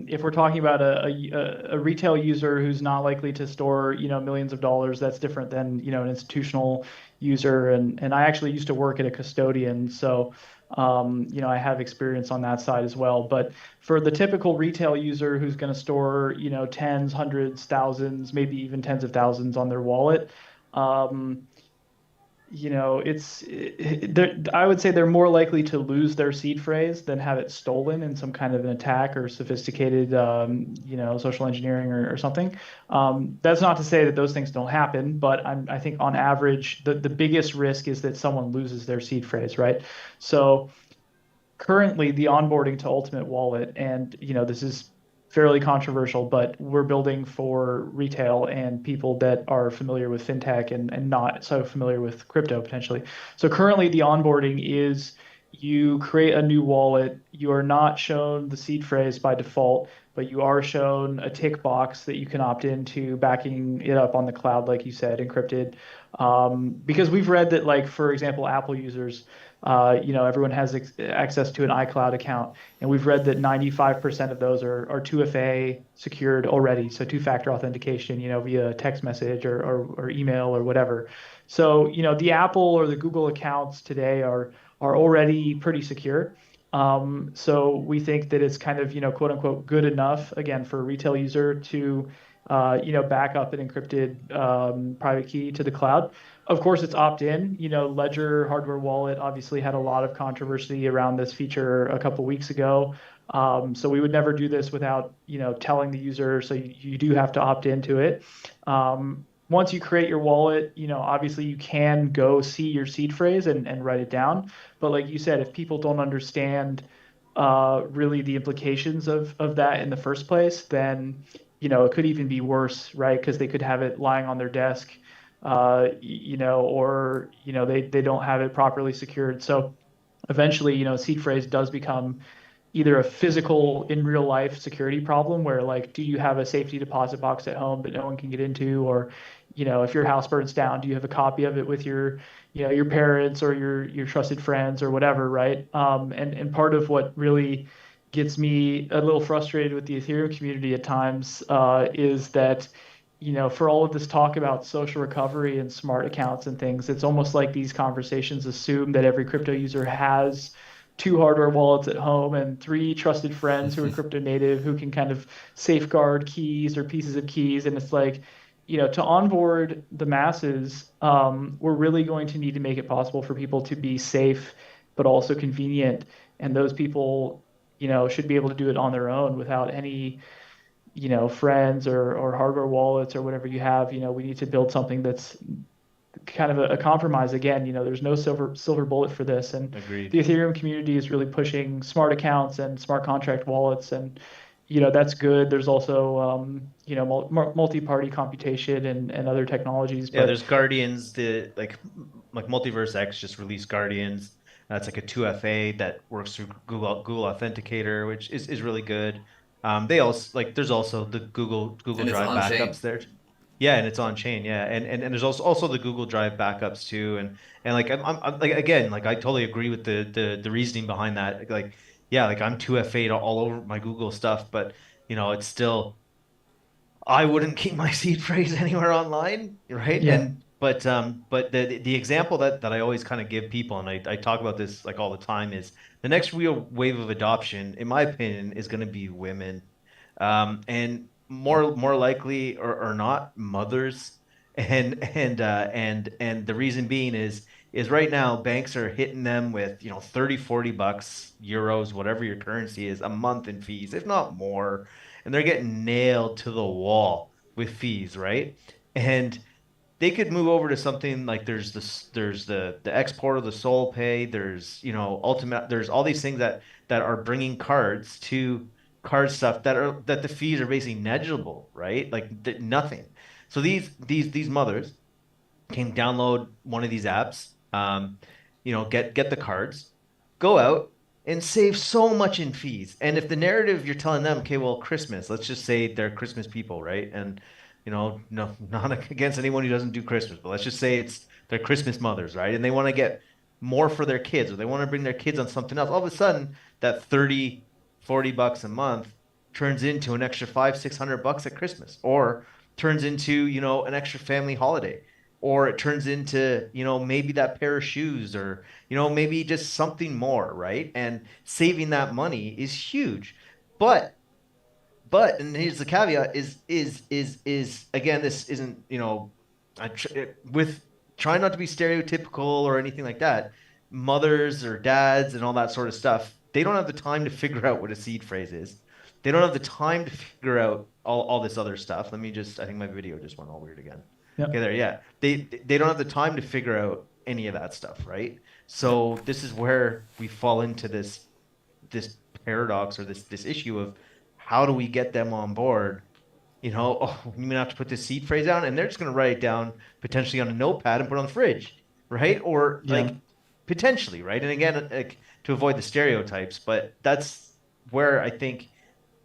If we're talking about a retail user who's not likely to store, millions of dollars, that's different than, an institutional user. And I actually used to work at a custodian, so I have experience on that side as well. But for the typical retail user who's going to store, tens, hundreds, thousands, maybe even tens of thousands on their wallet. Um, I would say they're more likely to lose their seed phrase than have it stolen in some kind of an attack or sophisticated, social engineering or something. That's not to say that those things don't happen, but I think on average, the biggest risk is that someone loses their seed phrase, right? So currently the onboarding to Ultimate Wallet, and this is fairly controversial, but we're building for retail and people that are familiar with fintech and not so familiar with crypto potentially. So currently the onboarding is you create a new wallet, you are not shown the seed phrase by default, but you are shown a tick box that you can opt into backing it up on the cloud, like you said, encrypted. Because we've read that, like, for example, Apple users, everyone has access to an iCloud account, and we've read that 95% of those are 2FA secured already, so two-factor authentication, via text message or email or whatever. So, the Apple or the Google accounts today are already pretty secure. So we think that it's kind of, quote unquote, good enough, again, for a retail user to, back up an encrypted private key to the cloud. Of course, it's opt-in. Ledger hardware wallet obviously had a lot of controversy around this feature a couple weeks ago. So we would never do this without, telling the user. So you do have to opt into it. Once you create your wallet, obviously you can go see your seed phrase and write it down. But like you said, if people don't understand really the implications of that in the first place, then it could even be worse, right? Because they could have it lying on their desk, or they don't have it properly secured. So eventually, seed phrase does become either a physical in real life security problem where, like, do you have a safety deposit box at home that no one can get into, or if your house burns down, do you have a copy of it with your parents or your trusted friends or whatever, right? And part of what really gets me a little frustrated with the Ethereum community at times is that for all of this talk about social recovery and smart accounts and things, it's almost like these conversations assume that every crypto user has two hardware wallets at home and three trusted friends who are crypto native who can kind of safeguard keys or pieces of keys. And it's like, to onboard the masses, we're really going to need to make it possible for people to be safe, but also convenient. And those people, should be able to do it on their own without any, friends or hardware wallets or whatever you have. We need to build something that's kind of a compromise. Again, there's no silver bullet for this, and Agreed. the Ethereum community is really pushing smart accounts and smart contract wallets, and that's good. There's also multi-party computation and other technologies. Yeah, But there's Guardians, the like Multiverse X just released Guardians. That's like a 2FA that works through Google Authenticator, which is really good. They also like there's also the Google And it's Drive on chain. backups there. Yeah, and it's on chain. Yeah, and there's also the Google Drive backups too. And like I'm like again like I totally agree with the reasoning behind that. Like yeah, like I'm 2FA all over my Google stuff, but it's still I wouldn't keep my seed phrase anywhere online, right? yeah, But the example that I always kind of give people, and I talk about this like all the time, is the next real wave of adoption, in my opinion, is going to be women, and more likely or not mothers, and the reason being is right now banks are hitting them with 30 40 bucks, euros, whatever your currency is, a month in fees, if not more, and they're getting nailed to the wall with fees, right? And they could move over to something like there's the export of the Soul Pay, there's Ultimate, there's all these things that are bringing cards to card stuff that the fees are basically negligible, right? Like nothing. So these mothers can download one of these apps, get the cards, go out and save so much in fees. And if the narrative you're telling them, okay, well, Christmas, let's just say they're Christmas people, right? And no, not against anyone who doesn't do Christmas, but let's just say it's their Christmas mothers, right? And they want to get more for their kids, or they want to bring their kids on something else. All of a sudden, that 30, 40 bucks a month turns into an extra five, 600 bucks at Christmas, or turns into, an extra family holiday, or it turns into, maybe that pair of shoes, or, maybe just something more, right? And saving that money is huge. But and here's the caveat is again, this isn't, with trying not to be stereotypical or anything like that. Mothers or dads and all that sort of stuff, they don't have the time to figure out what a seed phrase is. They don't have the time to figure out all this other stuff. I think my video just went all weird again. yeah, Okay, there, yeah. They don't have the time to figure out any of that stuff, right? So this is where we fall into this paradox, or this issue of how do we get them on board? Oh, you gonna have to put this seed phrase down, and they're just gonna write it down potentially on a notepad and put it on the fridge, right? Or yeah. like potentially, right? And again, like, to avoid the stereotypes, but that's where I think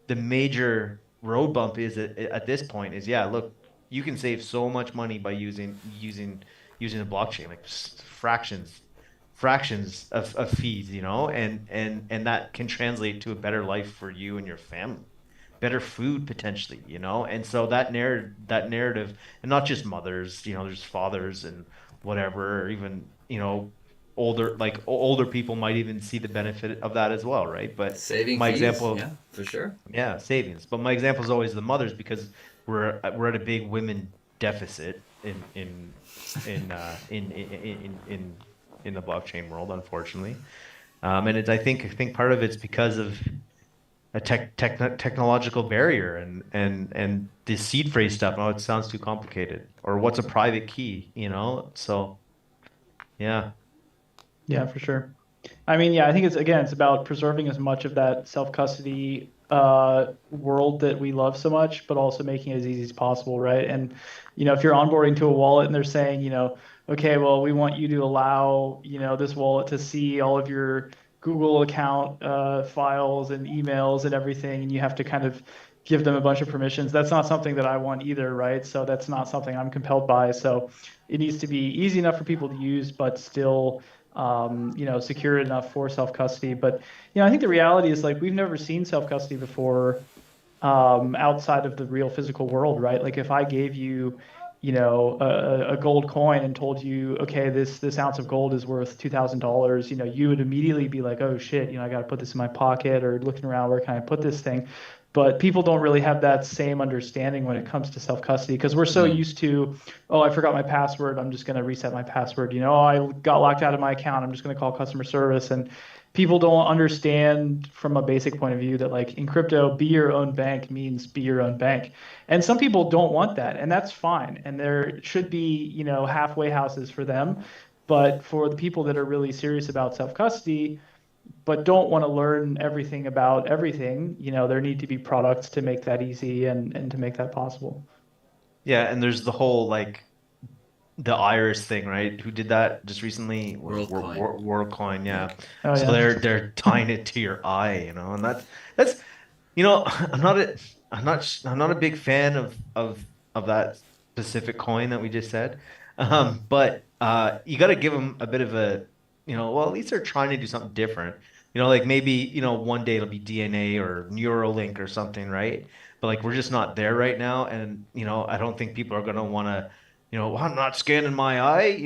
the major road bump is at this point is, yeah, look, you can save so much money by using a blockchain, like fractions of fees, and that can translate to a better life for you and your family, better food potentially, and so that narrative, and not just mothers, there's fathers and whatever, or even older people might even see the benefit of that as well, right? But Saving my fees, example, yeah, for sure. yeah, savings. But my example is always the mothers, because we're at a big women deficit in the blockchain world, unfortunately. And I think part of it's because of a technological barrier, and the seed phrase stuff. Oh, it sounds too complicated. Or what's a private key, So yeah. Yeah, for sure. I mean, yeah, I think it's about preserving as much of that self-custody world that we love so much, but also making it as easy as possible, right? And if you're onboarding to a wallet and they're saying, okay, well, we want you to allow, this wallet to see all of your Google account files and emails and everything, and you have to kind of give them a bunch of permissions. That's not something that I want either, right? So that's not something I'm compelled by. So it needs to be easy enough for people to use, but still secure enough for self-custody. But, I think the reality is, like, we've never seen self-custody before outside of the real physical world, right? Like, if I gave you, a gold coin and told you, okay, this ounce of gold is worth $2,000, you would immediately be like, oh shit, I got to put this in my pocket, or looking around, where can I put this thing? But people don't really have that same understanding when it comes to self-custody, because we're so Mm. used to, oh, I forgot my password, I'm just going to reset my password. Oh, I got locked out of my account, I'm just going to call customer service. And people don't understand from a basic point of view that, like, in crypto, be your own bank means be your own bank. And some people don't want that, and that's fine. And there should be, halfway houses for them. But for the people that are really serious about self-custody, but don't want to learn everything about everything, there need to be products to make that easy and to make that possible. Yeah, and there's the whole, like, the Iris thing, right? Who did that just recently? WorldCoin. WorldCoin, Yeah. yeah. Oh So yeah. they're tying it to your eye, and that's I'm not a big fan of that specific coin that we just said. But you got to give them a bit of a, well, at least they're trying to do something different. Like, maybe, one day it'll be DNA or Neuralink or something, right? But, like, we're just not there right now, and I don't think people are gonna want to, "Well, I'm not scanning my eye,"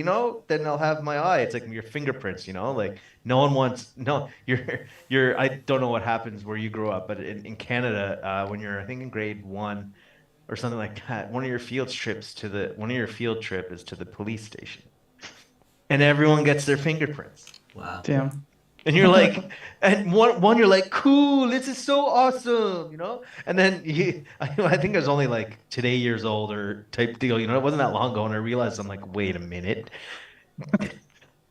then they'll have my eye. It's like your fingerprints, like, no one wants, no, I don't know what happens where you grew up, but in Canada, when you're, I think, in grade one or something like that, one of your field trip is to the police station, and everyone gets their fingerprints. Wow. Damn. And you're like, and one you're like, cool, this is so awesome, And then I think I was only like today years old or type deal, it wasn't that long ago, and I realized, I'm like, wait a minute.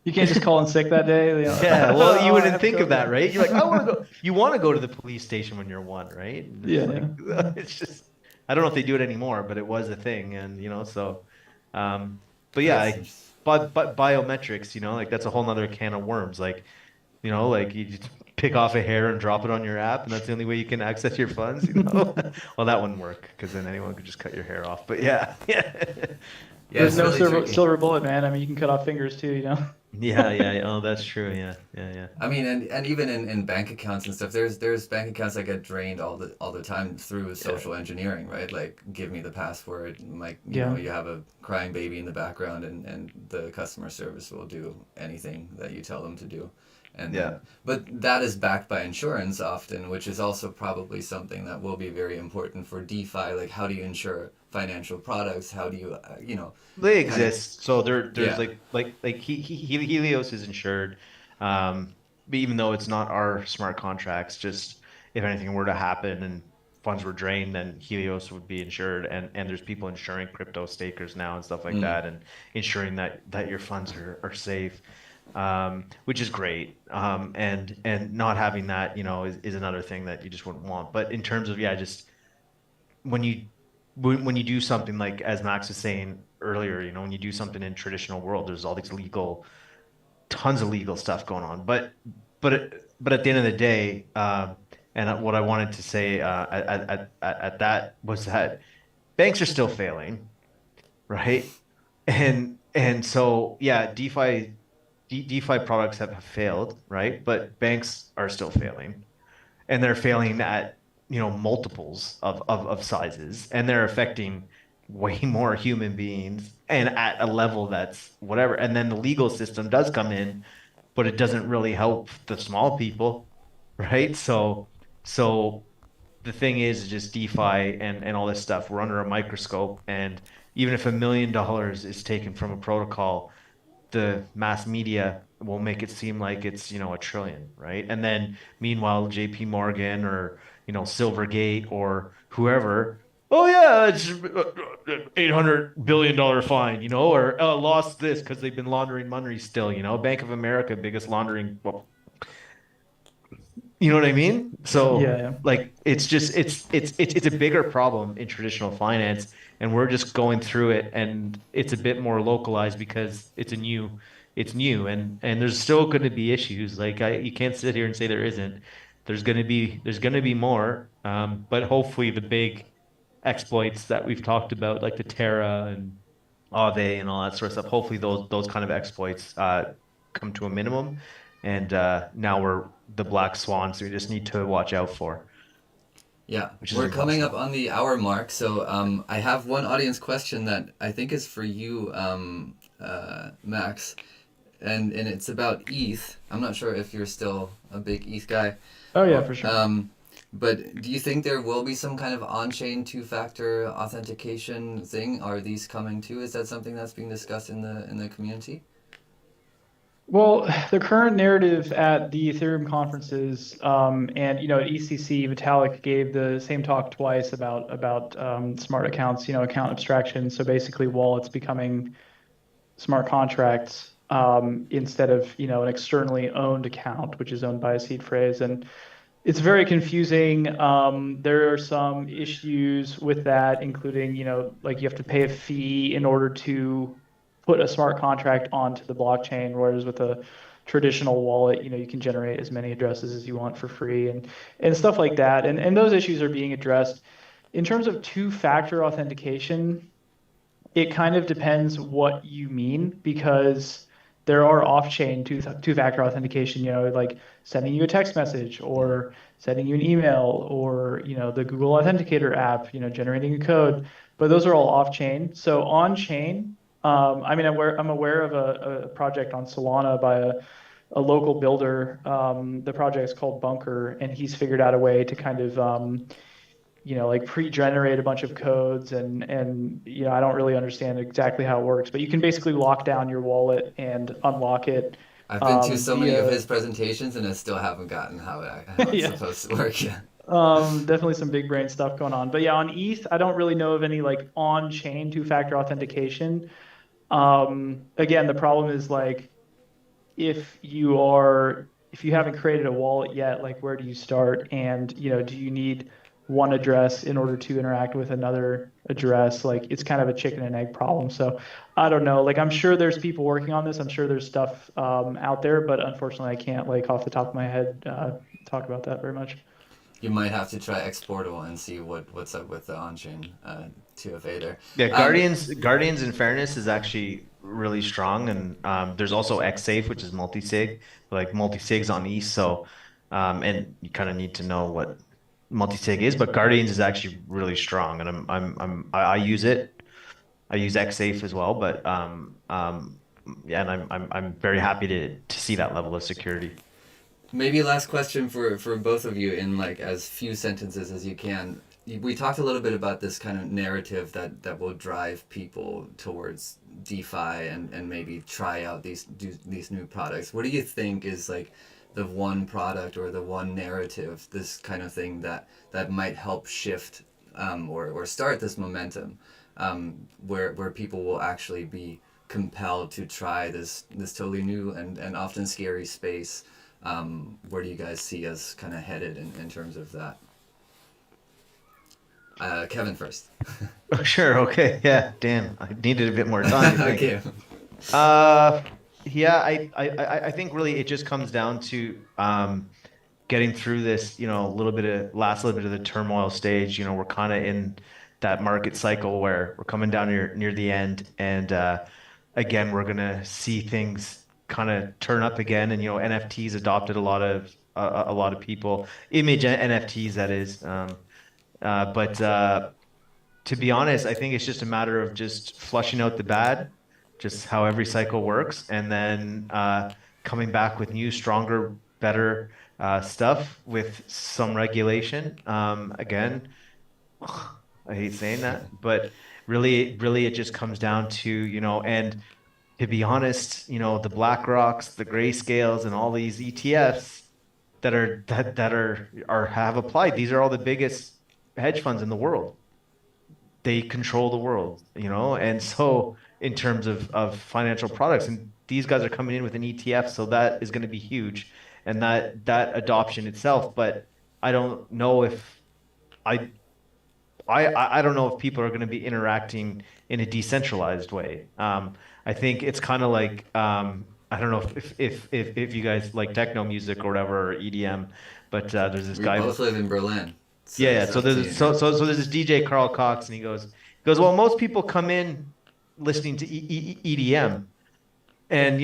You can't just call in sick that day. Yeah, well, you Oh, I wouldn't have think of that, right? You're like, I want to COVID. go. You want to go to the police station when you're one, right? And it's Yeah, like, yeah. it's just, I don't know if they do it anymore, but it was a thing, and so, um, but yeah, That's interesting. but biometrics, like, that's a whole nother can of worms. Like, like, you just pick off a hair and drop it on your app, and that's the only way you can access your funds. Well, that wouldn't work, because then anyone could just cut your hair off. But yeah, yeah. Yeah, There's it's no really tricky. silver bullet, man. I mean, you can cut off fingers too. Yeah, yeah, yeah. Oh, that's true. Yeah, yeah, yeah. I mean, and even in bank accounts and stuff, there's bank accounts that get drained all the time through Yeah. social engineering, right? Like, give me the password. Like, Yeah. you have a crying baby in the background, and the customer service will do anything that you tell them to do. And Yeah. then, but that is backed by insurance often, which is also probably something that will be very important for DeFi. Like, how do you insure financial products? How do you, They kind of, exist. So there's yeah. like Helios is insured, but even though it's not our smart contracts, just if anything were to happen and funds were drained, then Helios would be insured, and there's people insuring crypto stakers now and stuff like Mm. that, and ensuring that your funds are safe, which is great. And not having that, is another thing that you just wouldn't want. But in terms of, yeah, just when you when you do something, like, as Max was saying earlier, when you do something in traditional world, there's all these legal tons of legal stuff going on. But at the end of the day, and what I wanted to say at that was that banks are still failing, right? And so yeah, DeFi products have failed, right? But banks are still failing, and they're failing at multiples of sizes, and they're affecting way more human beings and at a level that's whatever. And then the legal system does come in, but it doesn't really help the small people, right? So the thing is just DeFi and all this stuff. We're under a microscope, and even if $1 million is taken from a protocol, the mass media will make it seem like it's, a trillion, right? And then meanwhile, JP Morgan or, Silvergate or whoever, oh yeah, it's $800 billion fine, or lost this because they've been laundering money still, Bank of America, biggest laundering, well, you know what I mean? So Yeah, like it's just it's a bigger problem in traditional finance, and we're just going through it, and it's a bit more localized because it's new, and there's still going to be issues. Like you can't sit here and say there isn't. There's going to be more, but hopefully the big exploits that we've talked about, like the Terra and Aave and all that sort of stuff. Hopefully those kind of exploits come to a minimum, and now we're the black swans we just need to watch out for, Yeah, which is we're coming up impossible. on the hour mark, so I have one audience question that I think is for you, Max, and it's about ETH. I'm not sure if you're still a big ETH guy, oh yeah, or for sure. but do you think there will be some kind of on-chain two-factor authentication thing? Are these coming too? Is that something that's being discussed in the community? Well, the current narrative at the Ethereum conferences, and at ECC, Vitalik gave the same talk twice about smart accounts, account abstraction. So basically, wallets becoming smart contracts instead of an externally owned account, which is owned by a seed phrase. And it's very confusing. There are some issues with that, including, like you have to pay a fee in order to put a smart contract onto the blockchain, whereas with a traditional wallet, you can generate as many addresses as you want for free and stuff like that. And those issues are being addressed. In terms of two-factor authentication, it kind of depends what you mean because there are off-chain two-factor authentication, like sending you a text message Yeah. or sending you an email or, the Google Authenticator app, generating a code. But those are all off-chain. So on-chain, I mean, I'm aware of a project on Solana by a local builder. The project is called Bunker, and he's figured out a way to kind of like pre-generate a bunch of codes and I don't really understand exactly how it works, but you can basically lock down your wallet and unlock it I've been to so many of via his presentations, and I still haven't gotten how it's yeah. supposed to work yet. Definitely some big brain stuff going on. But yeah, on ETH, I don't really know of any like on-chain two-factor authentication. Again, the problem is like if you haven't created a wallet yet, like where do you start? And do you need one address in order to interact with another address? Like it's kind of a chicken and egg problem. So I don't know. Like I'm sure there's people working on this. I'm sure there's stuff out there, but unfortunately, I can't like off the top of my head talk about that very much. You might have to try Exportable and see what's up with the on-chain 2FA there. Yeah, Um, Guardians in fairness is actually really strong, and there's also XSafe, which is multi-sig, like multi-sigs on ETH. So, and you kind of need to know what multi-sig is, but Guardians is actually really strong, and I use it. I use XSafe as well, but yeah, and I'm very happy to see that level of security. Maybe last question for both of you in like as few sentences as you can. We talked a little bit about this kind of narrative that will drive people towards DeFi and maybe try out these new products. What do you think is like the one product or the one narrative, this kind of thing that might help shift or start this momentum where people will actually be compelled to try this totally new and often scary space? Where do you guys see us kind of headed in terms of that? Kevin first. Oh, sure. Okay. Yeah. Damn. I needed a bit more time, I think. Okay. Uh, Yeah, I think really it just comes down to getting through this, little bit of last little bit of the turmoil stage. We're kind of in that market cycle where we're coming down near the end, and again, we're gonna see things kind of turn up again. And NFTs adopted a lot of people, image NFTs that is. But to be honest, I think it's just a matter of just flushing out the bad, just how every cycle works, and then coming back with new, stronger, better stuff with some regulation. Again, I hate saying that, but really, it just comes down to, and to be honest, the BlackRocks, the Grayscales, and all these ETFs that are have applied. These are all the biggest hedge funds in the world. They control the world, and so in terms of financial products, and these guys are coming in with an ETF, so that is going to be huge, and that adoption itself. But I don't know if I I don't know if people are going to be interacting in a decentralized way. I think it's kind of like I don't know if you guys like techno music or whatever or EDM, but there's this We guy. both live in Berlin, Yeah, so yeah. it's So up to there's you. so there's this DJ Carl Cox, and he goes, well, most people come in listening to EDM, and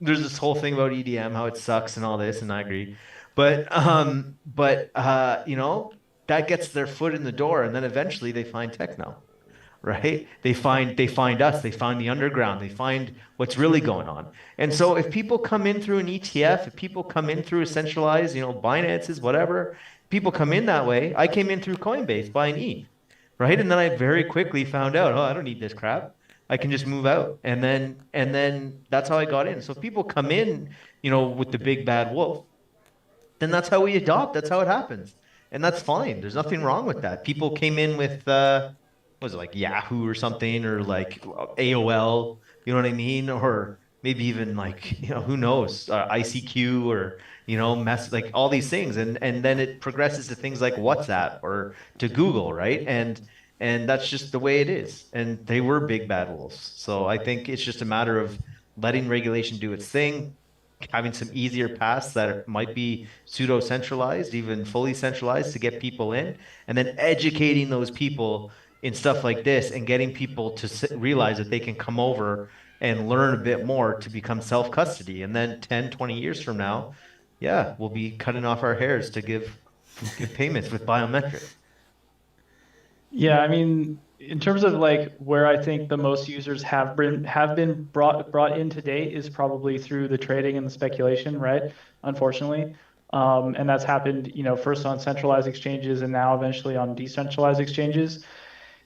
there's this whole thing about EDM, how it sucks and all this, and I agree, but that gets their foot in the door, and then eventually they find techno, right? They find us, they find the underground, they find what's really going on. And so if people come in through an ETF, if people come in through a centralized, Binance's, whatever, people come in that way. I came in through Coinbase buying ETH, right? And then I very quickly found out, oh, I don't need this crap. I can just move out. And then that's how I got in. So if people come in, with the big bad wolf, then that's how we adopt. That's how it happens. And that's fine. There's nothing wrong with that. People came in with what was it, like Yahoo or something, or like AOL, you know what I mean? Or maybe even like, who knows, ICQ, or mess, like all these things. And then it progresses to things like WhatsApp or to Google, right? And that's just the way it is. And they were big bad wolves. So I think it's just a matter of letting regulation do its thing, having some easier paths that might be pseudo centralized, even fully centralized, to get people in, and then educating those people in stuff like this and getting people to realize that they can come over and learn a bit more to become self custody. And then 10, 20 years from now, yeah, we'll be cutting off our hairs to give payments with biometrics. Yeah, I mean, in terms of like where I think the most users have been brought in to date is probably through the trading and the speculation, right? Unfortunately. And that's happened, first on centralized exchanges and now eventually on decentralized exchanges.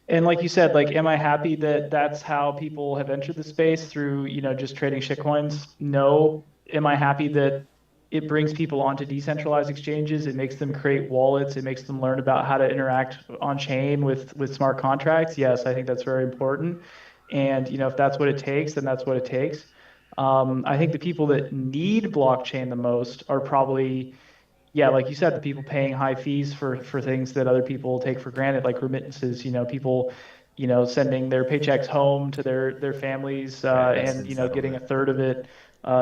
And like you said, like, am I happy that that's how people have entered the space through, just trading shitcoins? No. Am I happy that it brings people onto decentralized exchanges? It makes them create wallets. It makes them learn about how to interact on chain with smart contracts. Yes, I think that's very important. And, if that's what it takes, then that's what it takes. I think the people that need blockchain the most are probably, yeah, like you said, the people paying high fees for things that other people take for granted, like remittances. People, sending their paychecks home to their families, Right, and instant getting a settlement. third of it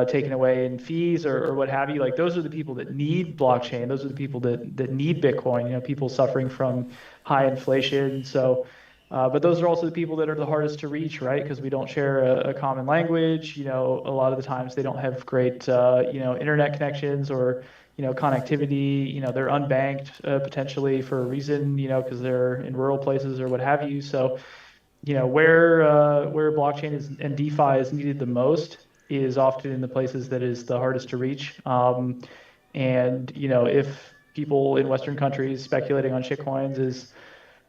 taken away in fees or what have you. Like those are the people that need blockchain. Those are the people that need Bitcoin. People suffering from high inflation. So. But those are also the people that are the hardest to reach, right? Because we don't share a common language. A lot of the times they don't have great, internet connections or connectivity. They're unbanked potentially for a reason, because they're in rural places or what have you. So, where blockchain is and DeFi is needed the most is often in the places that is the hardest to reach. And if people in Western countries speculating on shitcoins is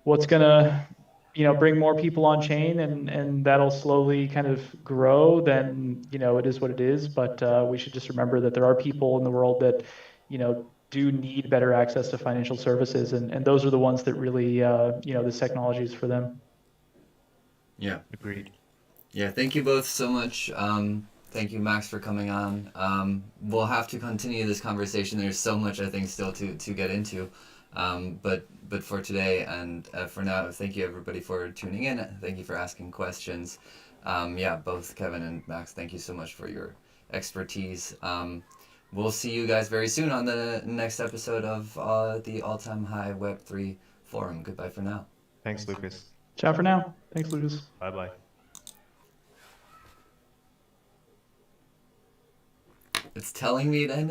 what's gonna bring more people on chain and that'll slowly kind of grow, then it is what it is. But we should just remember that there are people in the world that do need better access to financial services, and those are the ones that really this technology is for them. Yeah. Agreed. Yeah, thank you both so much. Thank you, Max, for coming on. We'll have to continue this conversation. There's so much, I think, still to get into. But for today and for now, thank you, everybody, for tuning in. Thank you for asking questions. Yeah, both Kevin and Max, thank you so much for your expertise. We'll see you guys very soon on the next episode of the All-Time High Web3 Forum. Goodbye for now. Thanks, Lucas. Ciao for now. Thanks, Lucas. Bye-bye. It's telling me to end